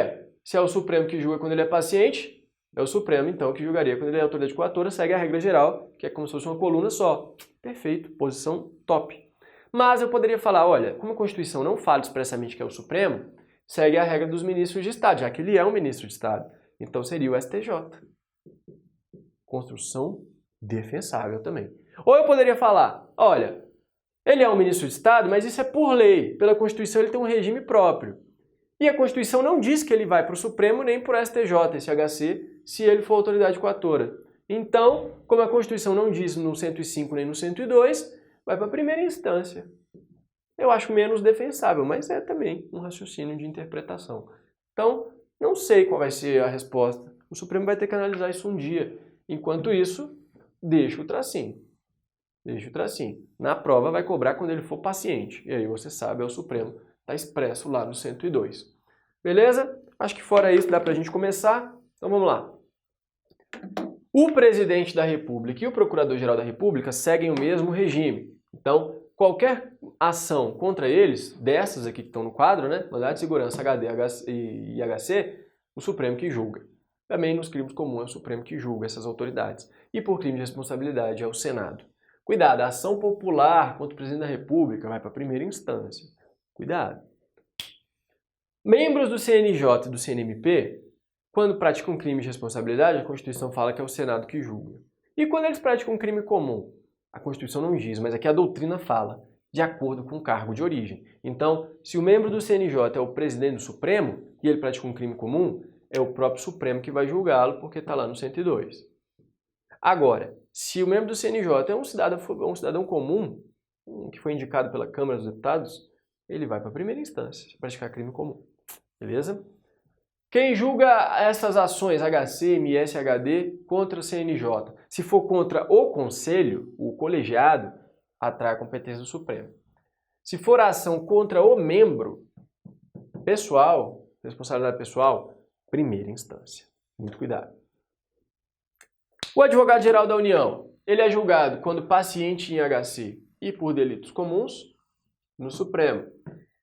Se é o Supremo que julga quando ele é paciente, é o Supremo, então, que julgaria quando ele é autoridade coatora, segue a regra geral, que é como se fosse uma coluna só. Perfeito, posição top. Mas eu poderia falar, olha, como a Constituição não fala expressamente que é o Supremo, segue a regra dos ministros de Estado, já que ele é um ministro de Estado. Então seria o STJ. Construção defensável também. Ou eu poderia falar, olha, ele é um ministro de Estado, mas isso é por lei. Pela Constituição ele tem um regime próprio. E a Constituição não diz que ele vai para o Supremo nem para o STJ, esse HC, se ele for autoridade coatora. Então, como a Constituição não diz no 105 nem no 102, vai para a primeira instância. Eu acho menos defensável, mas é também um raciocínio de interpretação. Então, não sei qual vai ser a resposta. O Supremo vai ter que analisar isso um dia. Enquanto isso, deixa o tracinho. Deixa o tracinho. Na prova vai cobrar quando ele for paciente. E aí você sabe, é o Supremo. Está expresso lá no 102. Beleza? Acho que fora isso dá para a gente começar. Então vamos lá. O presidente da República e o procurador-geral da República seguem o mesmo regime. Então, qualquer ação contra eles, dessas aqui que estão no quadro, né? Mandado de segurança, HD e HC, o Supremo que julga. Também nos crimes comuns é o Supremo que julga essas autoridades. E por crime de responsabilidade é o Senado. Cuidado, a ação popular contra o presidente da República vai para a primeira instância. Cuidado. Membros do CNJ e do CNMP, quando praticam crime de responsabilidade, a Constituição fala que é o Senado que julga. E quando eles praticam um crime comum? A Constituição não diz, mas aqui a doutrina fala, de acordo com o cargo de origem. Então, se o membro do CNJ é o presidente do Supremo e ele pratica um crime comum, é o próprio Supremo que vai julgá-lo porque está lá no 102. Agora, se o membro do CNJ é um cidadão comum, que foi indicado pela Câmara dos Deputados, ele vai para a primeira instância, praticar crime comum. Beleza? Quem julga essas ações HC, MS, HD contra o CNJ? Se for contra o conselho, o colegiado, atrai a competência do Supremo. Se for a ação contra o membro pessoal, responsabilidade pessoal, primeira instância. Muito cuidado. O advogado-geral da União, ele é julgado quando paciente em HC e por delitos comuns no Supremo.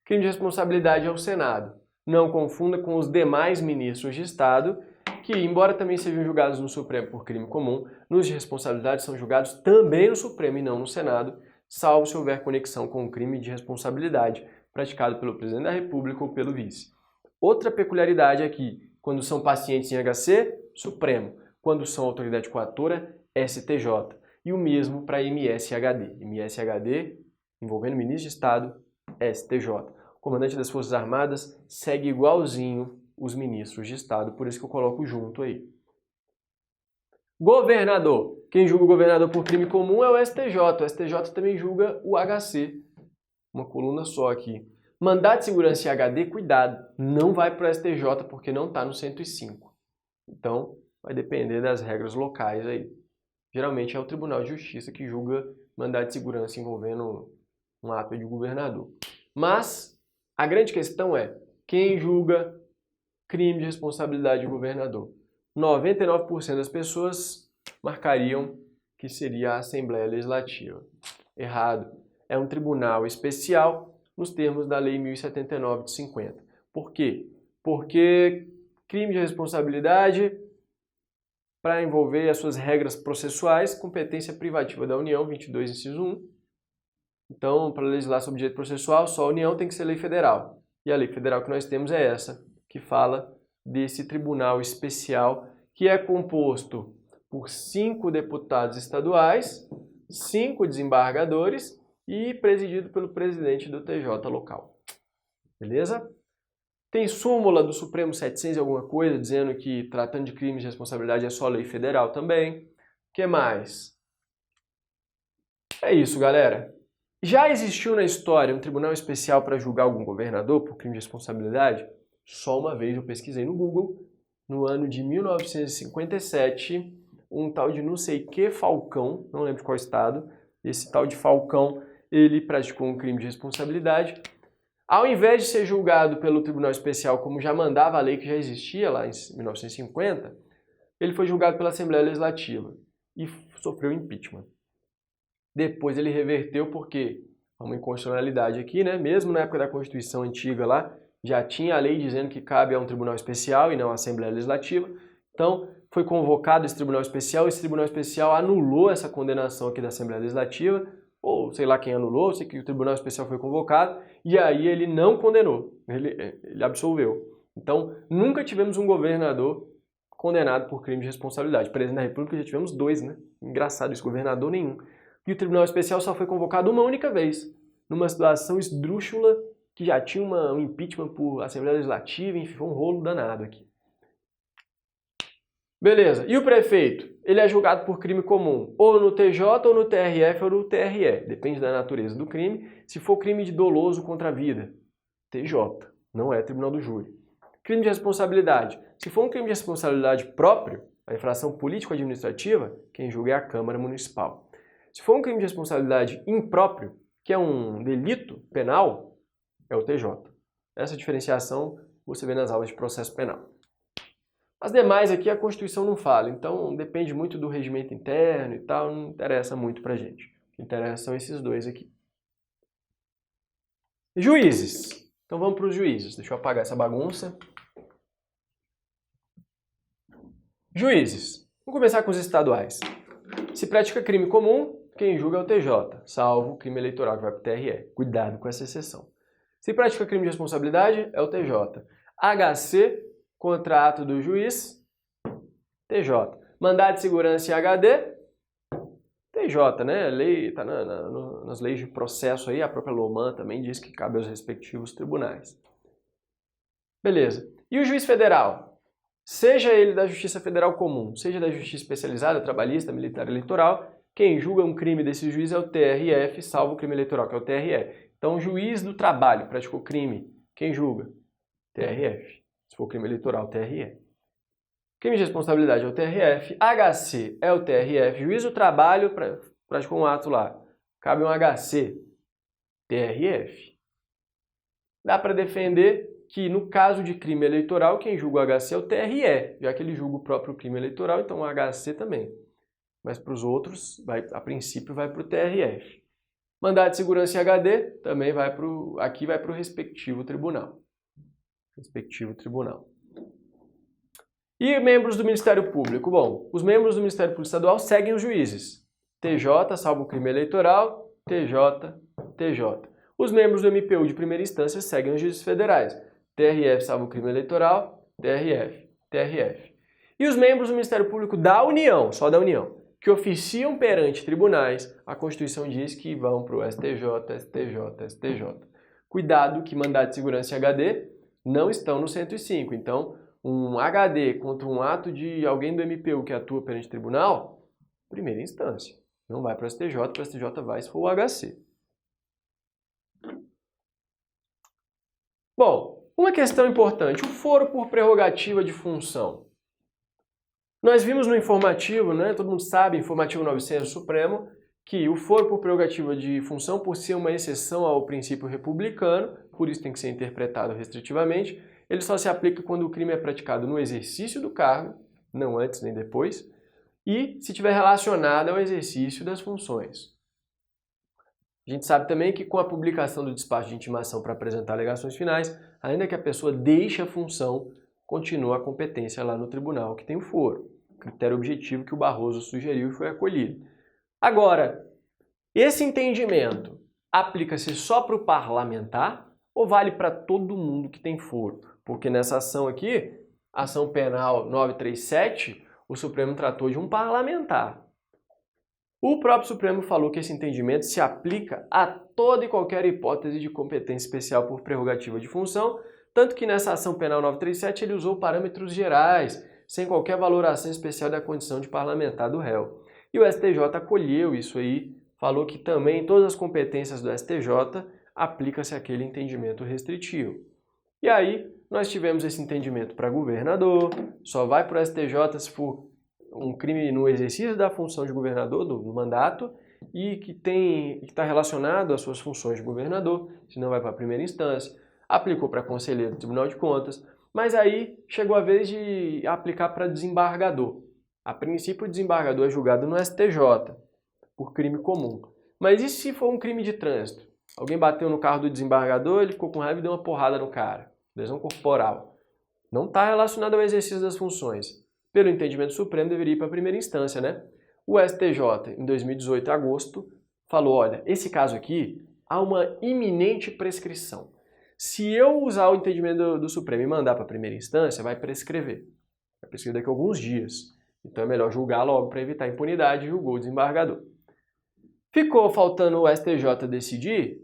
Crime de responsabilidade é o Senado. Não confunda com os demais ministros de Estado, que, embora também sejam julgados no Supremo por crime comum, nos de responsabilidade são julgados também no Supremo e não no Senado, salvo se houver conexão com o crime de responsabilidade praticado pelo presidente da República ou pelo vice. Outra peculiaridade é que, quando são pacientes em HC, Supremo. Quando são autoridade coatora, STJ. E o mesmo para MS-HD. MS-HD, envolvendo ministro de Estado, STJ. O comandante das Forças Armadas segue igualzinho os ministros de Estado, por isso que eu coloco junto aí. Governador. Quem julga o governador por crime comum é o STJ. O STJ também julga o HC. Uma coluna só aqui. Mandado de segurança em HD, cuidado. Não vai para o STJ porque não está no 105. Então, vai depender das regras locais aí. Geralmente é o Tribunal de Justiça que julga mandado de segurança envolvendo um ato de governador. Mas a grande questão é, quem julga crime de responsabilidade de governador? 99% das pessoas marcariam que seria a Assembleia Legislativa. Errado. É um tribunal especial nos termos da Lei 1079 de 50. Por quê? Porque crime de responsabilidade, para envolver as suas regras processuais, competência privativa da União, 22, inciso 1. Então, para legislar sobre direito processual, só a União tem que ser lei federal. E a lei federal que nós temos é essa, que fala desse tribunal especial, que é composto por 5 deputados estaduais, 5 desembargadores e presidido pelo presidente do TJ local. Beleza? Tem súmula do Supremo 700 e alguma coisa, dizendo que tratando de crimes de responsabilidade é só lei federal também. O que mais? É isso, galera. Já existiu na história um tribunal especial para julgar algum governador por crime de responsabilidade? Só uma vez eu pesquisei no Google, no ano de 1957, um tal de não sei que Falcão, não lembro de qual estado, esse tal de Falcão, ele praticou um crime de responsabilidade. Ao invés de ser julgado pelo tribunal especial, como já mandava a lei que já existia lá em 1950, ele foi julgado pela Assembleia Legislativa e sofreu impeachment. Depois ele reverteu porque há uma inconstitucionalidade aqui, né? Mesmo na época da Constituição antiga lá, já tinha a lei dizendo que cabe a um tribunal especial e não à Assembleia Legislativa. Então, foi convocado esse tribunal especial anulou essa condenação aqui da Assembleia Legislativa, ou sei lá quem anulou, sei que o tribunal especial foi convocado, e aí ele não condenou, ele absolveu. Então, nunca tivemos um governador condenado por crime de responsabilidade. Presidente da República já tivemos 2, né? Engraçado isso, governador nenhum. E o Tribunal Especial só foi convocado uma única vez, numa situação esdrúxula que já tinha um impeachment por Assembleia Legislativa, enfim, foi um rolo danado aqui. Beleza, e o prefeito? Ele é julgado por crime comum, ou no TJ, ou no TRF, ou no TRE, depende da natureza do crime. Se for crime de doloso contra a vida, TJ, não é tribunal do júri. Crime de responsabilidade. Se for um crime de responsabilidade próprio, a infração político-administrativa, quem julga é a Câmara Municipal. Se for um crime de responsabilidade impróprio, que é um delito penal, é o TJ. Essa diferenciação você vê nas aulas de processo penal. As demais aqui a Constituição não fala, então depende muito do regimento interno e tal, não interessa muito pra gente. O que interessa são esses dois aqui. Juízes. Então vamos para os juízes. Deixa eu apagar essa bagunça. Juízes. Vamos começar com os estaduais. Se pratica crime comum, quem julga é o TJ, salvo o crime eleitoral que vai para o TRE. Cuidado com essa exceção. Se pratica crime de responsabilidade, é o TJ. HC, contra ato do juiz, TJ. Mandado de segurança em HD, TJ, né? Lei, tá nas leis de processo aí, a própria Loman também diz que cabe aos respectivos tribunais. Beleza. E o juiz federal? Seja ele da Justiça Federal Comum, seja da Justiça Especializada, Trabalhista, Militar, Eleitoral, quem julga um crime desse juiz é o TRF, salvo o crime eleitoral, que é o TRE. Então, o juiz do trabalho praticou crime, quem julga? TRF. Se for crime eleitoral, TRE. Crime de responsabilidade é o TRF, HC é o TRF, juízo do trabalho praticou um ato lá, cabe um HC, TRF. Dá para defender que no caso de crime eleitoral, quem julga o HC é o TRE, já que ele julga o próprio crime eleitoral, então o HC também. Mas para os outros, a princípio vai para o TRF. Mandado de segurança em HD também vai para o respectivo tribunal. E membros do Ministério Público? Bom, os membros do Ministério Público Estadual seguem os juízes. TJ, salvo o crime eleitoral, TJ, TJ. Os membros do MPU de primeira instância seguem os juízes federais. TRF, salvo o crime eleitoral, TRF, TRF. E os membros do Ministério Público da União, só da União, que oficiam perante tribunais, a Constituição diz que vão para o STJ, STJ, STJ. Cuidado que mandado de segurança em HD não estão no 105, então um HD contra um ato de alguém do MPU que atua perante tribunal, primeira instância. Não vai para o STJ, para o STJ vai se for o HC. Bom, uma questão importante, o foro por prerrogativa de função. Nós vimos no informativo, né, todo mundo sabe, informativo 900 Supremo, que o foro por prerrogativa de função, por ser uma exceção ao princípio republicano, por isso tem que ser interpretado restritivamente, ele só se aplica quando o crime é praticado no exercício do cargo, não antes nem depois, e se estiver relacionado ao exercício das funções. A gente sabe também que com a publicação do despacho de intimação para apresentar alegações finais, ainda que a pessoa deixe a função, continua a competência lá no tribunal que tem o foro. Critério objetivo que o Barroso sugeriu e foi acolhido. Agora, esse entendimento aplica-se só para o parlamentar ou vale para todo mundo que tem foro? Porque nessa ação aqui, ação penal 937, o Supremo tratou de um parlamentar. O próprio Supremo falou que esse entendimento se aplica a toda e qualquer hipótese de competência especial por prerrogativa de função, tanto que nessa ação penal 937 ele usou parâmetros gerais, sem qualquer valoração especial da condição de parlamentar do réu. E o STJ acolheu isso aí, falou que também em todas as competências do STJ aplica-se aquele entendimento restritivo. E aí nós tivemos esse entendimento para governador, só vai para o STJ se for um crime no exercício da função de governador, do mandato, e que está relacionado às suas funções de governador, senão vai para a primeira instância. Aplicou para conselheiro do Tribunal de Contas, mas aí chegou a vez de aplicar para desembargador. A princípio, o desembargador é julgado no STJ, por crime comum. Mas e se for um crime de trânsito? Alguém bateu no carro do desembargador, ele ficou com raiva e deu uma porrada no cara. Lesão corporal. Não está relacionado ao exercício das funções. Pelo entendimento supremo, deveria ir para a primeira instância, né? O STJ, em 2018, agosto, falou, olha, esse caso aqui, há uma iminente prescrição. Se eu usar o entendimento do Supremo e mandar para a primeira instância, vai prescrever. Vai prescrever daqui a alguns dias. Então é melhor julgar logo para evitar impunidade, julgou o desembargador. Ficou faltando o STJ decidir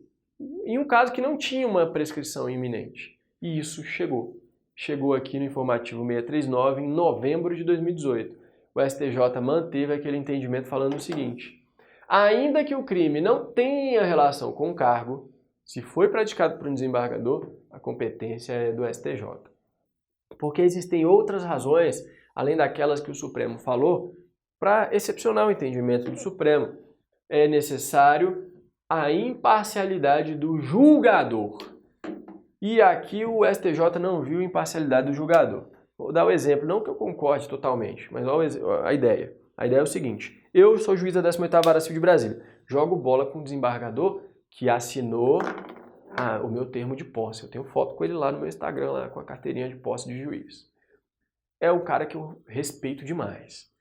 em um caso que não tinha uma prescrição iminente. E isso chegou. Chegou aqui no informativo 639 em novembro de 2018. O STJ manteve aquele entendimento falando o seguinte: ainda que o crime não tenha relação com o cargo, se foi praticado por um desembargador, a competência é do STJ. Porque existem outras razões, além daquelas que o Supremo falou, para excepcionar o entendimento do Supremo. É necessário a imparcialidade do julgador. E aqui o STJ não viu imparcialidade do julgador. Vou dar o exemplo, não que eu concorde totalmente, mas olha a ideia. A ideia é o seguinte: eu sou juiz da 18ª Vara Civil de Brasília, jogo bola com um desembargador que assinou o meu termo de posse. Eu tenho foto com ele lá no meu Instagram, lá, com a carteirinha de posse de juiz. É um cara que eu respeito demais.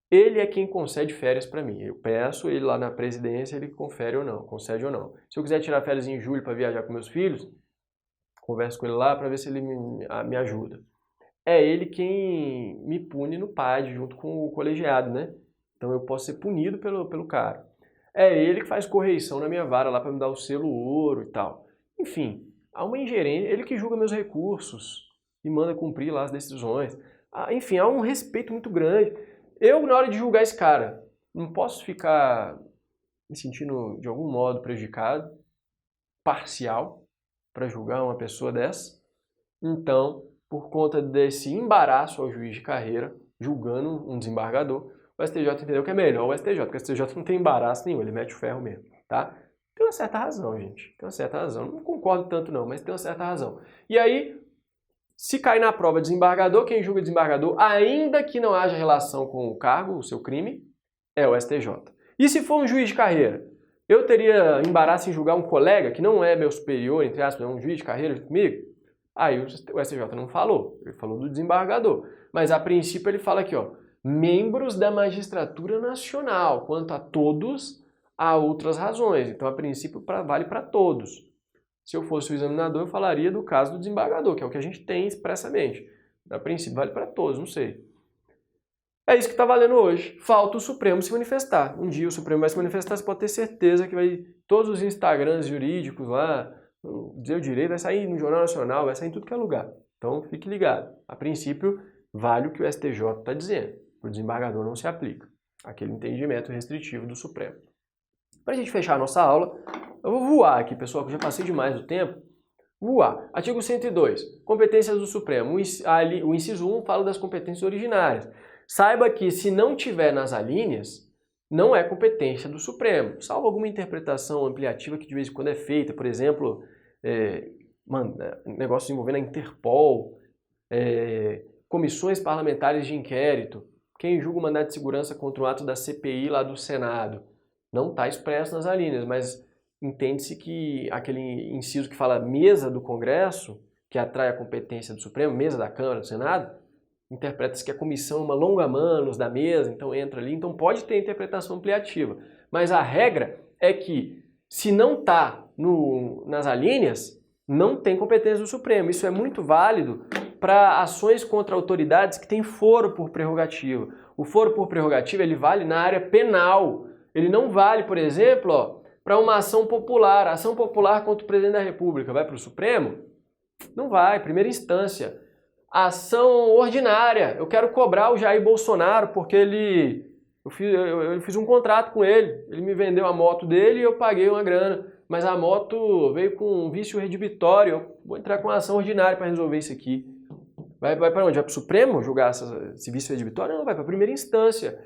Ele é quem concede férias para mim. Eu peço ele lá na presidência, ele confere ou não, concede ou não. Se eu quiser tirar férias em julho para viajar com meus filhos, converso com ele lá para ver se ele me ajuda. É ele quem me pune no PAD, junto com o colegiado, né? Então eu posso ser punido pelo cara. É ele que faz correição na minha vara lá para me dar o selo ouro e tal. Enfim, há uma ingerência, ele que julga meus recursos e manda cumprir lá as decisões. Enfim, há um respeito muito grande. Eu, na hora de julgar esse cara, não posso ficar me sentindo de algum modo prejudicado, parcial, para julgar uma pessoa dessa. Então, por conta desse embaraço ao juiz de carreira, julgando um desembargador, o STJ entendeu que é melhor o STJ, porque o STJ não tem embaraço nenhum, ele mete o ferro mesmo, tá? Tem uma certa razão, gente, tem uma certa razão. Não concordo tanto não, mas tem uma certa razão. E aí, se cair na prova desembargador, quem julga desembargador, ainda que não haja relação com o cargo, o seu crime, é o STJ. E se for um juiz de carreira? Eu teria embaraço em julgar um colega que não é meu superior, entre aspas, é um juiz de carreira comigo? Aí o STJ não falou, ele falou do desembargador. Mas a princípio ele fala aqui, ó, membros da magistratura nacional, quanto a todos, há outras razões. Então a princípio vale para todos. Se eu fosse o examinador, eu falaria do caso do desembargador, que é o que a gente tem expressamente. A princípio vale para todos, não sei. É isso que está valendo hoje. Falta o Supremo se manifestar. Um dia o Supremo vai se manifestar, você pode ter certeza que todos os Instagrams jurídicos lá, dizer o direito, vai sair no Jornal Nacional, vai sair em tudo que é lugar. Então fique ligado. A princípio, vale o que o STJ está dizendo. O desembargador não se aplica. Aquele entendimento restritivo do Supremo. Para a gente fechar a nossa aula, eu vou voar aqui, pessoal, que eu já passei demais do tempo. Voar. Artigo 102. Competências do Supremo. O inciso 1 fala das competências originárias. Saiba que se não tiver nas alíneas, não é competência do Supremo, salvo alguma interpretação ampliativa que de vez em quando é feita, por exemplo, negócios envolvendo a Interpol, comissões parlamentares de inquérito, quem julga o mandado de segurança contra o ato da CPI lá do Senado. Não está expresso nas alíneas, mas entende-se que aquele inciso que fala mesa do Congresso, que atrai a competência do Supremo, mesa da Câmara, do Senado, interpreta-se que a comissão é uma longa manos da mesa, então entra ali, então pode ter interpretação ampliativa. Mas a regra é que, se não está nas alíneas, não tem competência do Supremo. Isso é muito válido para ações contra autoridades que têm foro por prerrogativa. O foro por prerrogativa ele vale na área penal. Ele não vale, por exemplo, para uma ação popular. A ação popular contra o presidente da República vai para o Supremo? Não vai, primeira instância. Ação ordinária. Eu quero cobrar o Jair Bolsonaro porque eu fiz um contrato com ele. Ele me vendeu a moto dele e eu paguei uma grana. Mas a moto veio com um vício redibitório. Eu vou entrar com uma ação ordinária para resolver isso aqui. Vai para onde? Vai para o Supremo julgar esse vício redibitório? Não, vai para a primeira instância.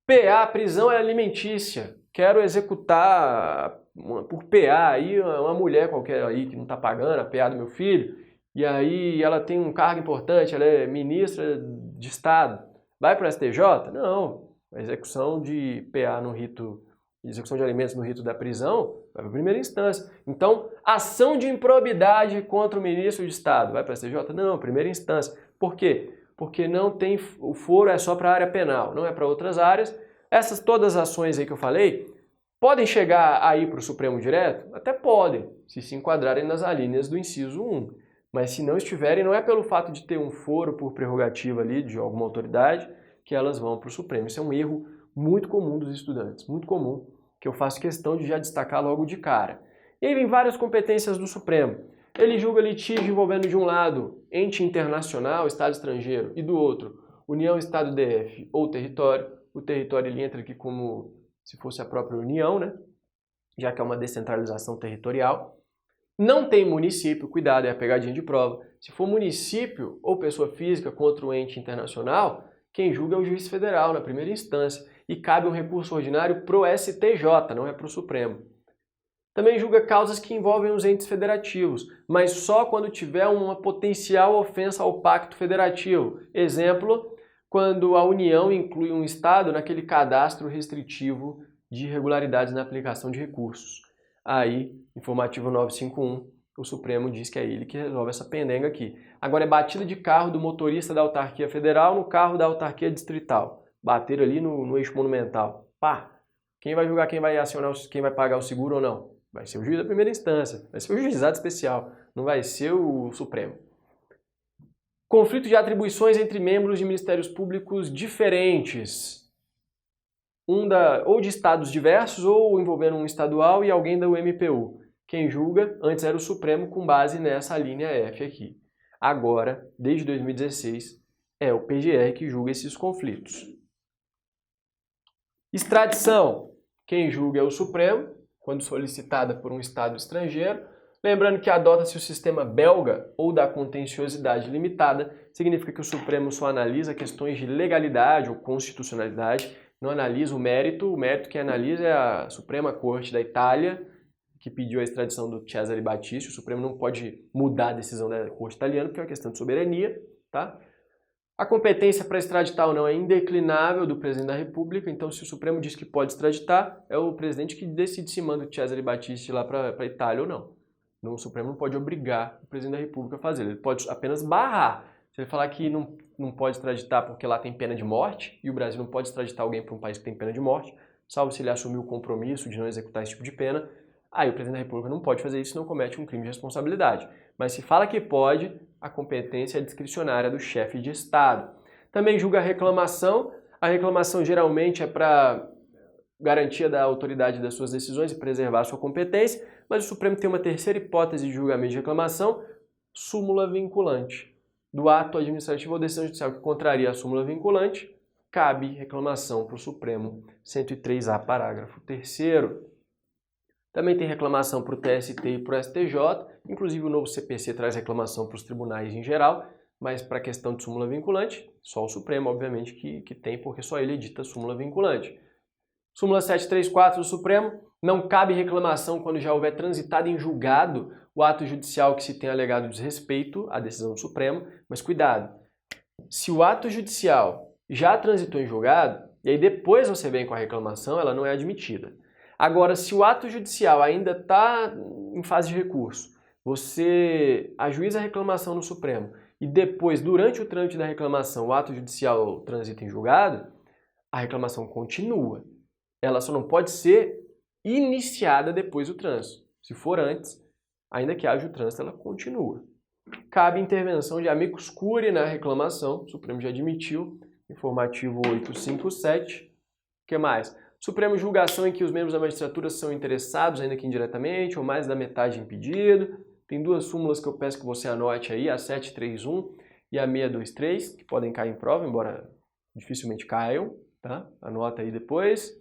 PA, prisão é alimentícia. Quero executar por PA aí uma mulher qualquer aí que não está pagando a PA do meu filho. E aí ela tem um cargo importante, ela é ministra de Estado. Vai para o STJ? Não. A execução de PA no rito, execução de alimentos no rito da prisão, vai para a primeira instância. Então, ação de improbidade contra o ministro de Estado, vai para o STJ? Não, primeira instância. Por quê? Porque não tem, o foro é só para a área penal, não é para outras áreas. Essas todas as ações aí que eu falei, podem chegar aí para o Supremo direto? Até podem, se enquadrarem nas alíneas do inciso 1. Mas se não estiverem, não é pelo fato de ter um foro por prerrogativa ali de alguma autoridade que elas vão para o Supremo. Isso é um erro muito comum dos estudantes, muito comum, que eu faço questão de já destacar logo de cara. E aí vem várias competências do Supremo. Ele julga litígio envolvendo de um lado ente internacional, Estado estrangeiro, e do outro, União, Estado, DF ou território. O território ele entra aqui como se fosse a própria União, né? Já que é uma descentralização territorial. Não tem município, cuidado, é a pegadinha de prova. Se for município ou pessoa física contra o ente internacional, quem julga é o juiz federal na primeira instância e cabe um recurso ordinário pro STJ, não é pro Supremo. Também julga causas que envolvem os entes federativos, mas só quando tiver uma potencial ofensa ao pacto federativo. Exemplo, quando a União inclui um Estado naquele cadastro restritivo de irregularidades na aplicação de recursos. Aí, informativo 951, o Supremo diz que é ele que resolve essa pendenga aqui. Agora é batida de carro do motorista da autarquia federal no carro da autarquia distrital. Bateram ali no eixo monumental. Pá! Quem vai julgar quem vai acionar, quem vai pagar o seguro ou não? Vai ser o juiz da primeira instância, vai ser o juizado especial, não vai ser o Supremo. Conflito de atribuições entre membros de ministérios públicos diferentes. Ou de estados diversos, ou envolvendo um estadual e alguém da UMPU. Quem julga, antes era o Supremo com base nessa linha F aqui. Agora, desde 2016, é o PGR que julga esses conflitos. Extradição. Quem julga é o Supremo, quando solicitada por um estado estrangeiro. Lembrando que adota-se o sistema belga ou da contenciosidade limitada, significa que o Supremo só analisa questões de legalidade ou constitucionalidade, não analisa o mérito quem analisa é a Suprema Corte da Itália, que pediu a extradição do Cesare Battisti. O Supremo não pode mudar a decisão da Corte italiana, porque é uma questão de soberania, tá? A competência para extraditar ou não é indeclinável do presidente da República, então se o Supremo diz que pode extraditar, é o presidente que decide se manda o Cesare Battisti lá para a Itália ou não. O Supremo não pode obrigar o presidente da República a fazer, ele pode apenas barrar. Se ele falar que não pode extraditar porque lá tem pena de morte, e o Brasil não pode extraditar alguém para um país que tem pena de morte, salvo se ele assumir o compromisso de não executar esse tipo de pena, aí o presidente da República não pode fazer isso, não comete um crime de responsabilidade. Mas se fala que pode, a competência é discricionária do chefe de Estado. Também julga a reclamação geralmente é para garantia da autoridade das suas decisões e preservar a sua competência, mas o Supremo tem uma terceira hipótese de julgamento de reclamação, súmula vinculante. Do ato administrativo ou decisão judicial que contraria a súmula vinculante, cabe reclamação para o Supremo, 103A, parágrafo 3º. Também tem reclamação para o TST e para o STJ, inclusive o novo CPC traz reclamação para os tribunais em geral, mas para a questão de súmula vinculante, só o Supremo, obviamente, que tem, porque só ele edita súmula vinculante. Súmula 734 do Supremo, não cabe reclamação quando já houver transitado em julgado o ato judicial que se tenha alegado desrespeito à decisão do Supremo, mas cuidado, se o ato judicial já transitou em julgado, e aí depois você vem com a reclamação, ela não é admitida. Agora, se o ato judicial ainda está em fase de recurso, você ajuiza a reclamação no Supremo e depois, durante o trâmite da reclamação, o ato judicial transita em julgado, a reclamação continua. Ela só não pode ser iniciada depois do trânsito. Se for antes, ainda que haja o trânsito, ela continua. Cabe intervenção de amicus curiae na reclamação, o Supremo já admitiu, informativo 857. O que mais? Supremo julgação em que os membros da magistratura são interessados, ainda que indiretamente, ou mais da metade impedido. Tem duas súmulas que eu peço que você anote aí, a 731 e a 623, que podem cair em prova, embora dificilmente caiam, tá? Anota aí depois.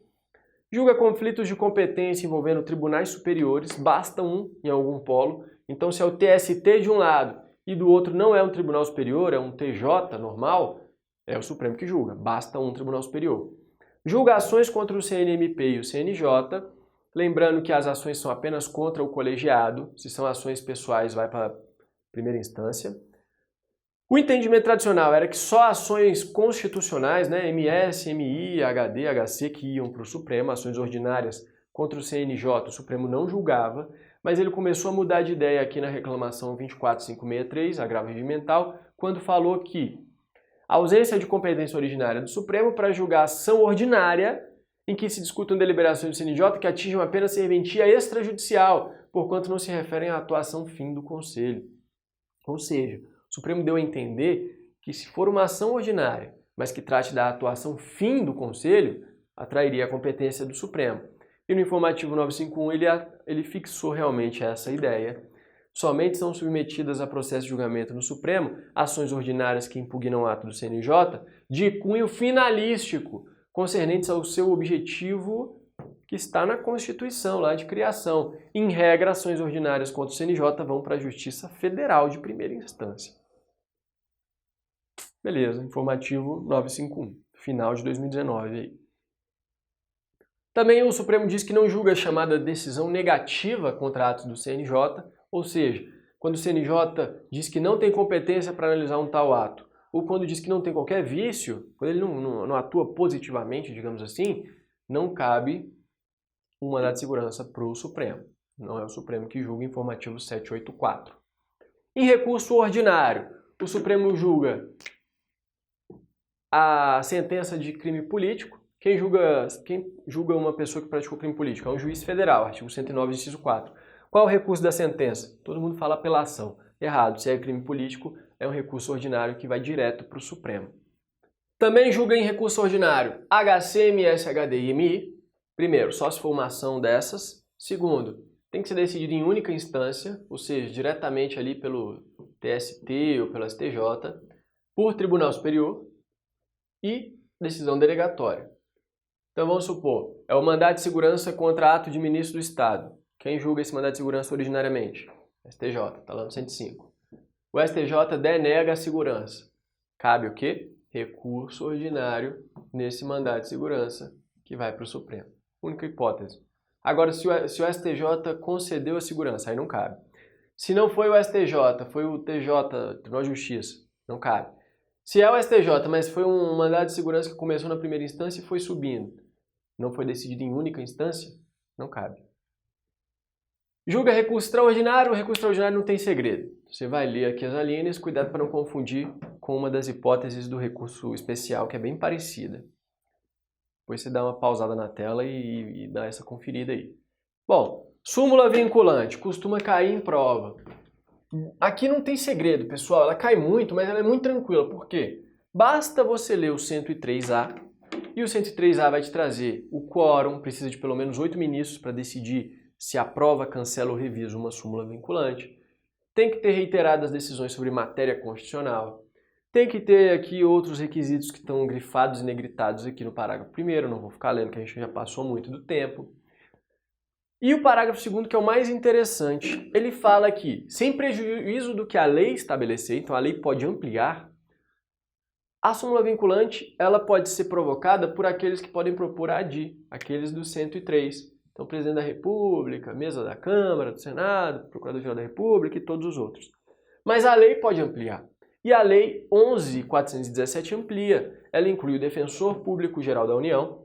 Julga conflitos de competência envolvendo tribunais superiores, basta um em algum polo. Então, se é o TST de um lado e do outro não é um tribunal superior, é um TJ normal, é o Supremo que julga, basta um tribunal superior. Julgações contra o CNMP e o CNJ, lembrando que as ações são apenas contra o colegiado, se são ações pessoais vai para a primeira instância. O entendimento tradicional era que só ações constitucionais, né, MS, MI, HD, HC, que iam para o Supremo, ações ordinárias contra o CNJ, o Supremo não julgava, mas ele começou a mudar de ideia aqui na reclamação 24563, agravo regimental, quando falou que a ausência de competência originária do Supremo para julgar ação ordinária em que se discutam deliberações do CNJ que atinjam apenas serventia extrajudicial, porquanto não se referem à atuação fim do Conselho. Ou seja, o Supremo deu a entender que se for uma ação ordinária, mas que trate da atuação fim do Conselho, atrairia a competência do Supremo. E no informativo 951 ele fixou realmente essa ideia. Somente são submetidas a processo de julgamento no Supremo ações ordinárias que impugnam o ato do CNJ de cunho finalístico, concernentes ao seu objetivo que está na Constituição lá de criação. Em regra, ações ordinárias contra o CNJ vão para a Justiça Federal de primeira instância. Beleza, informativo 951, final de 2019 aí. Também o Supremo diz que não julga a chamada decisão negativa contra atos do CNJ, ou seja, quando o CNJ diz que não tem competência para analisar um tal ato, ou quando diz que não tem qualquer vício, quando ele não atua positivamente, digamos assim, não cabe um mandado de segurança para o Supremo. Não é o Supremo que julga, informativo 784. Em recurso ordinário, o Supremo julga a sentença de crime político. Quem julga uma pessoa que praticou crime político? É um juiz federal, artigo 109, inciso 4. Qual é o recurso da sentença? Todo mundo fala apelação. Errado, se é crime político, é um recurso ordinário que vai direto para o Supremo. Também julga em recurso ordinário HC, MS, HD e MI. Primeiro, só se for uma ação dessas. Segundo, tem que ser decidido em única instância, ou seja, diretamente ali pelo TST ou pelo STJ, por Tribunal Superior e decisão delegatória. Então vamos supor, é o mandado de segurança contra ato de ministro do Estado. Quem julga esse mandado de segurança originariamente? STJ, está lá no 105. O STJ denega a segurança. Cabe o quê? Recurso ordinário nesse mandado de segurança que vai para o Supremo. Única hipótese. Agora, se o STJ concedeu a segurança, aí não cabe. Se não foi o STJ, foi o TJ, Tribunal de Justiça, não cabe. Se é o STJ, mas foi um mandado de segurança que começou na primeira instância e foi subindo, não foi decidido em única instância, não cabe. Julga recurso extraordinário, o recurso extraordinário não tem segredo. Você vai ler aqui as alíneas, cuidado para não confundir com uma das hipóteses do recurso especial, que é bem parecida. Depois você dá uma pausada na tela e dá essa conferida aí. Bom, súmula vinculante, costuma cair em prova. Aqui não tem segredo, pessoal, ela cai muito, mas ela é muito tranquila. Por quê? Basta você ler o 103A, e o 103A vai te trazer o quórum, precisa de pelo menos 8 ministros para decidir se aprova, cancela ou revisa uma súmula vinculante. Tem que ter reiteradas decisões sobre matéria constitucional. Tem que ter aqui outros requisitos que estão grifados e negritados aqui no parágrafo 1º, não vou ficar lendo que a gente já passou muito do tempo. E o parágrafo 2º, que é o mais interessante, ele fala que, sem prejuízo do que a lei estabelecer, então a lei pode ampliar, a súmula vinculante ela pode ser provocada por aqueles que podem propor a ADI, aqueles do 103. Então, presidente da República, mesa da Câmara, do Senado, Procurador-Geral da República e todos os outros. Mas a lei pode ampliar. E a Lei 11.417 amplia. Ela inclui o Defensor Público Geral da União,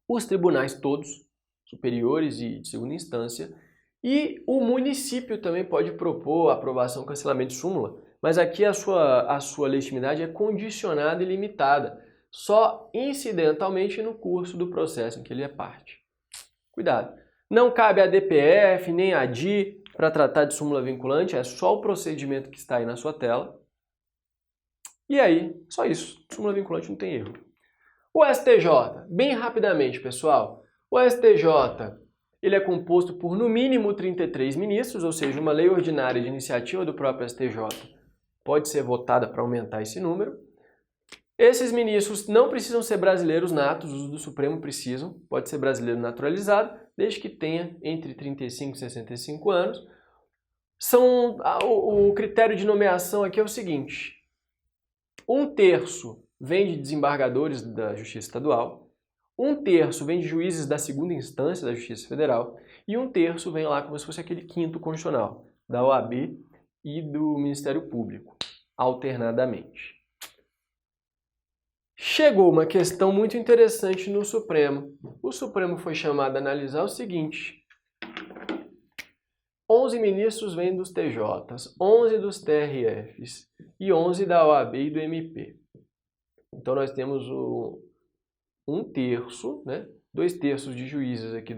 os tribunais todos, superiores e de segunda instância, e o município também pode propor aprovação, cancelamento de súmula. Mas aqui a sua legitimidade é condicionada e limitada, só incidentalmente no curso do processo em que ele é parte. Cuidado. Não cabe a DPF nem a ADI para tratar de súmula vinculante, é só o procedimento que está aí na sua tela. E aí, só isso. Súmula vinculante não tem erro. O STJ, bem rapidamente, pessoal. O STJ, ele é composto por no mínimo 33 ministros, ou seja, uma lei ordinária de iniciativa do próprio STJ pode ser votada para aumentar esse número. Esses ministros não precisam ser brasileiros natos, os do Supremo precisam, pode ser brasileiro naturalizado, desde que tenha entre 35 e 65 anos. O critério de nomeação aqui é o seguinte: 1/3 vem de desembargadores da Justiça Estadual, 1/3 vem de juízes da segunda instância da Justiça Federal e 1/3 vem lá como se fosse aquele quinto constitucional, da OAB e do Ministério Público, alternadamente. Chegou uma questão muito interessante no Supremo. O Supremo foi chamado a analisar o seguinte: 11 ministros vêm dos TJs, 11 dos TRFs e 11 da OAB e do MP. Então nós temos 1/3, né? 2/3 de juízes aqui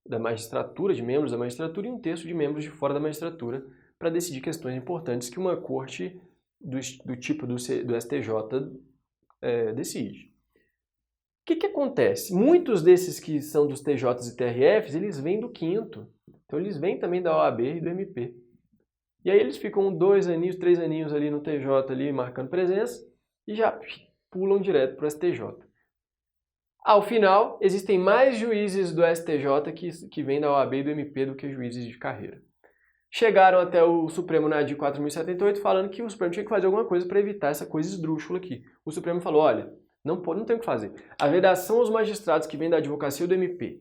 da magistratura, de membros da magistratura, e 1/3 de membros de fora da magistratura, para decidir questões importantes que uma corte do tipo do STJ decide. O que acontece? Muitos desses que são dos TJs e TRFs, eles vêm do quinto. Então eles vêm também da OAB e do MP. E aí eles ficam 2 aninhos, 3 aninhos ali no TJ, ali, marcando presença, e já pulam direto para o STJ. Ao final, existem mais juízes do STJ que vêm da OAB e do MP do que juízes de carreira. Chegaram até o Supremo na ADI 4078 falando que o Supremo tinha que fazer alguma coisa para evitar essa coisa esdrúxula aqui. O Supremo falou: olha, não tem o que fazer. A vedação aos magistrados que vêm da advocacia do MP,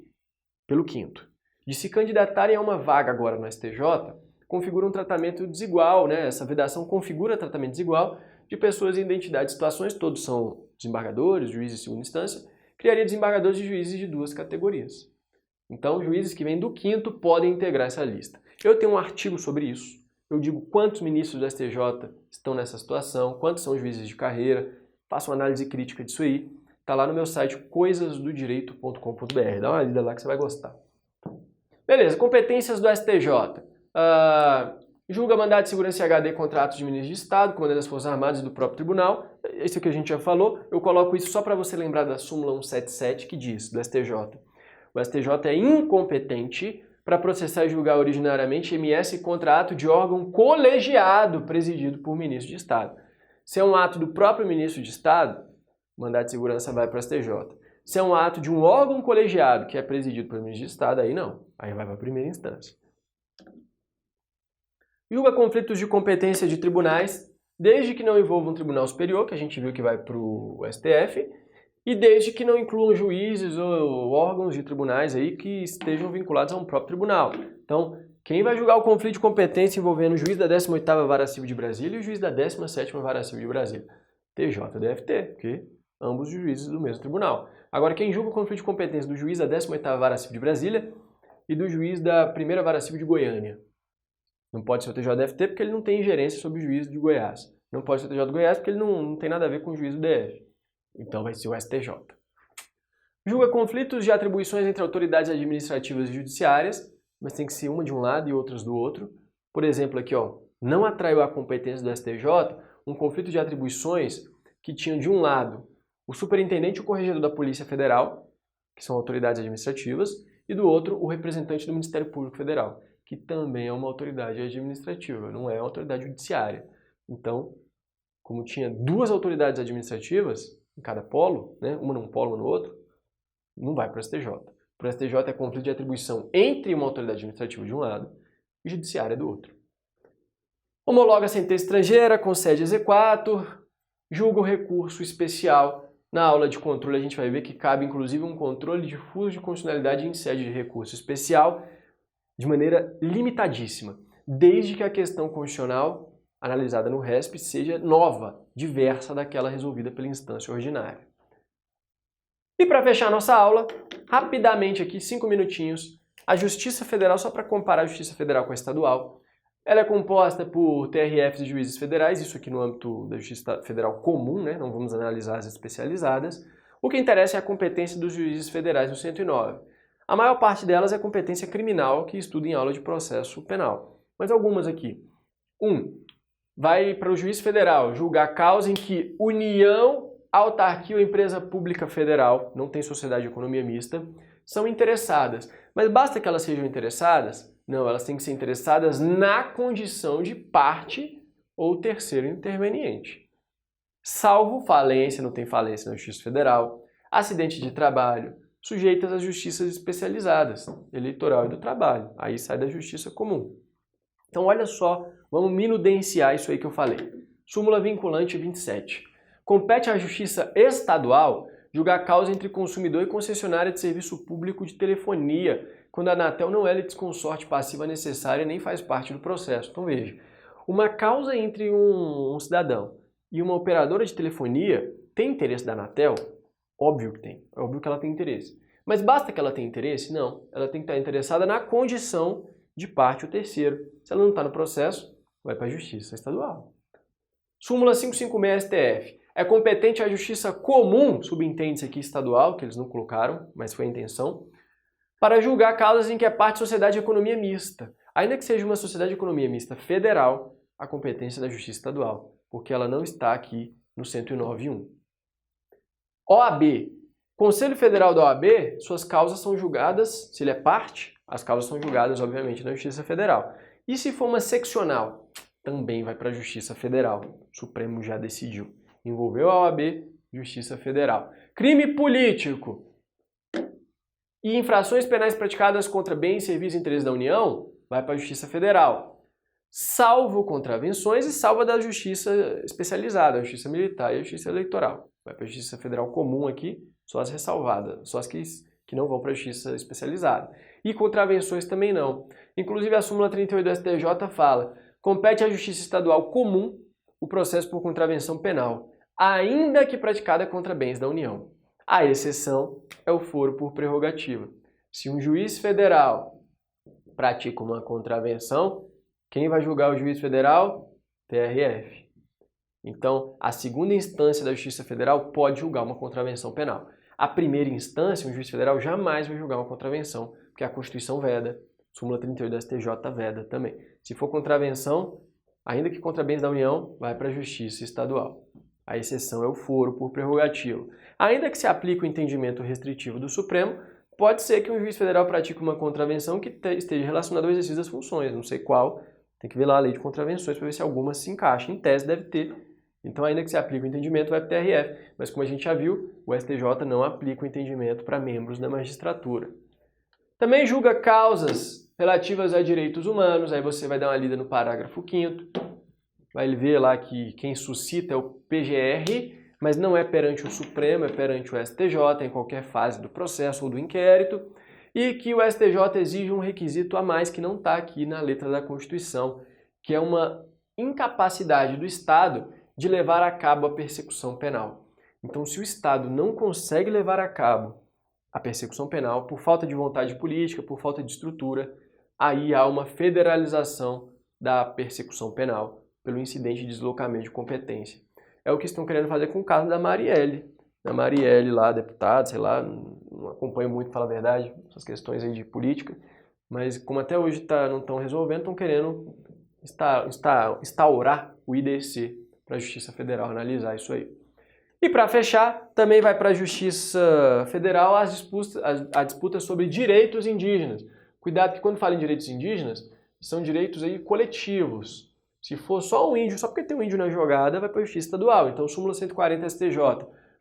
pelo quinto, de se candidatarem a uma vaga agora no STJ, configura um tratamento desigual, né? Essa vedação configura tratamento desigual de pessoas em identidade de situações, todos são desembargadores, juízes de segunda instância, criaria desembargadores e juízes de 2 categorias. Então, juízes que vêm do quinto podem integrar essa lista. Eu tenho um artigo sobre isso. Eu digo quantos ministros do STJ estão nessa situação, quantos são juízes de carreira, faço uma análise crítica disso aí. Está lá no meu site coisasdodireito.com.br. Dá uma lida lá que você vai gostar. Beleza, competências do STJ. Julga mandado de segurança em HD contratos de ministros de Estado, comandante das Forças Armadas e do próprio tribunal. Isso é o que a gente já falou. Eu coloco isso só para você lembrar da súmula 177 que diz, do STJ. O STJ é incompetente para processar e julgar originariamente MS contra ato de órgão colegiado presidido por ministro de Estado. Se é um ato do próprio ministro de Estado, o mandado de segurança vai para o STJ. Se é um ato de um órgão colegiado que é presidido pelo ministro de Estado, aí não. Aí vai para a primeira instância. Julga conflitos de competência de tribunais, desde que não envolva um tribunal superior, que a gente viu que vai para o STF, e desde que não incluam juízes ou órgãos de tribunais aí que estejam vinculados a um próprio tribunal. Então, quem vai julgar o conflito de competência envolvendo o juiz da 18ª Vara Civil de Brasília e o juiz da 17ª Vara Civil de Brasília? TJDFT, porque ambos juízes do mesmo tribunal. Agora, quem julga o conflito de competência do juiz da 18ª Vara Civil de Brasília e do juiz da 1ª Vara Civil de Goiânia? Não pode ser o TJDFT porque ele não tem ingerência sobre o juiz de Goiás. Não pode ser o TJ de Goiás porque ele não tem nada a ver com o juiz do DF. Então vai ser o STJ. Julga conflitos de atribuições entre autoridades administrativas e judiciárias, mas tem que ser uma de um lado e outras do outro. Por exemplo, aqui, ó, não atraiu a competência do STJ um conflito de atribuições que tinham de um lado o superintendente e o corregedor da Polícia Federal, que são autoridades administrativas, e do outro o representante do Ministério Público Federal, que também é uma autoridade administrativa, não é uma autoridade judiciária. Então, como tinha duas autoridades administrativas em cada polo, né, uma num polo, uma no outro, não vai para o STJ. Para o STJ é conflito de atribuição entre uma autoridade administrativa de um lado e judiciária do outro. Homologa a sentença estrangeira, concede exequatur, julga o recurso especial. Na aula de controle a gente vai ver que cabe inclusive um controle difuso de constitucionalidade em sede de recurso especial de maneira limitadíssima, desde que a questão constitucional analisada no RESP seja nova, diversa daquela resolvida pela instância ordinária. E para fechar nossa aula, rapidamente aqui, 5 minutinhos, a Justiça Federal, só para comparar a Justiça Federal com a estadual, ela é composta por TRFs e juízes federais, isso aqui no âmbito da Justiça Federal comum, né? Não vamos analisar as especializadas. O que interessa é a competência dos juízes federais no 109. A maior parte delas é competência criminal, que estuda em aula de processo penal. Mas algumas aqui. 1. Vai para o juiz federal julgar causa em que União, autarquia ou empresa pública federal, não tem sociedade de economia mista, são interessadas. Mas basta que elas sejam interessadas? Não, elas têm que ser interessadas na condição de parte ou terceiro interveniente. Salvo falência, não tem falência na Justiça Federal, acidente de trabalho, sujeitas às justiças especializadas, eleitoral e do trabalho. Aí sai da justiça comum. Então olha só, vamos minudenciar isso aí que eu falei. Súmula vinculante 27. Compete à Justiça Estadual julgar causa entre consumidor e concessionária de serviço público de telefonia, quando a Anatel não é litisconsorte passiva necessária nem faz parte do processo. Então veja, uma causa entre um cidadão e uma operadora de telefonia tem interesse da Anatel? Óbvio que tem, é óbvio que ela tem interesse. Mas basta que ela tenha interesse? Não, ela tem que estar interessada na condição de parte ou terceiro. Se ela não está no processo, vai para a Justiça Estadual. Súmula 556 STF. É competente a Justiça Comum, subentende-se aqui estadual, que eles não colocaram, mas foi a intenção, para julgar causas em que é parte sociedade de economia mista. Ainda que seja uma sociedade de economia mista federal, a competência da Justiça Estadual, porque ela não está aqui no 109.1. OAB. Conselho Federal da OAB, suas causas são julgadas, se ele é parte, as causas são julgadas, obviamente, na Justiça Federal. E se for uma seccional, também vai para a Justiça Federal. O Supremo já decidiu. Envolveu a OAB, Justiça Federal. Crime político e infrações penais praticadas contra bens, serviços e interesses da União, vai para a Justiça Federal. Salvo contravenções e salvo da Justiça especializada, a Justiça Militar e a Justiça Eleitoral. Vai para a Justiça Federal comum aqui, só as ressalvadas, só as que não vão para a Justiça especializada. E contravenções também não. Inclusive a súmula 38 do STJ fala: compete à Justiça Estadual comum o processo por contravenção penal, ainda que praticada contra bens da União. A exceção é o foro por prerrogativa. Se um juiz federal pratica uma contravenção, quem vai julgar o juiz federal? TRF. Então, a segunda instância da Justiça Federal pode julgar uma contravenção penal. A primeira instância, um juiz federal jamais vai julgar uma contravenção, porque a Constituição veda, súmula 38 da STJ veda também. Se for contravenção, ainda que contra bens da União, vai para a Justiça Estadual. A exceção é o foro por prerrogativa. Ainda que se aplique o entendimento restritivo do Supremo, pode ser que um juiz federal pratique uma contravenção que esteja relacionada ao exercício das funções. Não sei qual, tem que ver lá a lei de contravenções para ver se alguma se encaixa. Em tese deve ter. Então, ainda que se aplique o entendimento, vai para o TRF. Mas como a gente já viu, o STJ não aplica o entendimento para membros da magistratura. Também julga causas relativas a direitos humanos, aí você vai dar uma lida no parágrafo 5º, vai ver lá que quem suscita é o PGR, mas não é perante o Supremo, é perante o STJ em qualquer fase do processo ou do inquérito, e que o STJ exige um requisito a mais que não está aqui na letra da Constituição, que é uma incapacidade do Estado de levar a cabo a persecução penal. Então, se o Estado não consegue levar a cabo a persecução penal por falta de vontade política, por falta de estrutura, aí há uma federalização da persecução penal pelo incidente de deslocamento de competência. É o que estão querendo fazer com o caso da Marielle. A Marielle lá, deputada, sei lá, não acompanho muito, para falar a verdade, essas questões aí de política, mas como até hoje não estão resolvendo, estão querendo instaurar o IDC para a Justiça Federal analisar isso aí. E para fechar, também vai para a Justiça Federal a disputa sobre direitos indígenas. Cuidado que quando fala em direitos indígenas, são direitos aí coletivos. Se for só um índio, só porque tem um índio na jogada, vai para a Justiça Estadual. Então, súmula 140 STJ.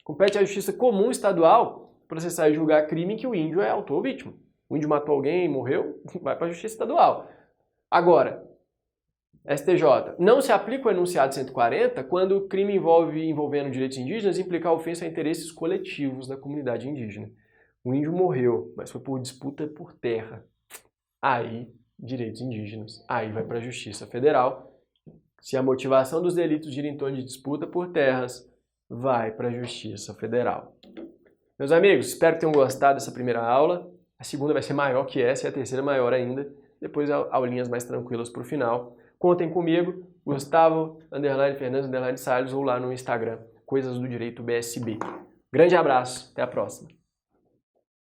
Compete à Justiça Comum Estadual processar e julgar crime em que o índio é autor ou vítima. O índio matou alguém, morreu, vai para a Justiça Estadual. Agora, STJ, não se aplica o enunciado 140 quando o crime envolvendo direitos indígenas implicar ofensa a interesses coletivos da comunidade indígena. O índio morreu, mas foi por disputa por terra. Aí, direitos indígenas. Aí vai para a Justiça Federal. Se a motivação dos delitos gira em torno de disputa por terras, vai para a Justiça Federal. Meus amigos, espero que tenham gostado dessa primeira aula. A segunda vai ser maior que essa e a terceira maior ainda. Depois aulinhas mais tranquilas para o final. Contem comigo, Gustavo, _Fernandes, _Salles, ou lá no Instagram, Coisas do Direito BSB. Grande abraço, até a próxima.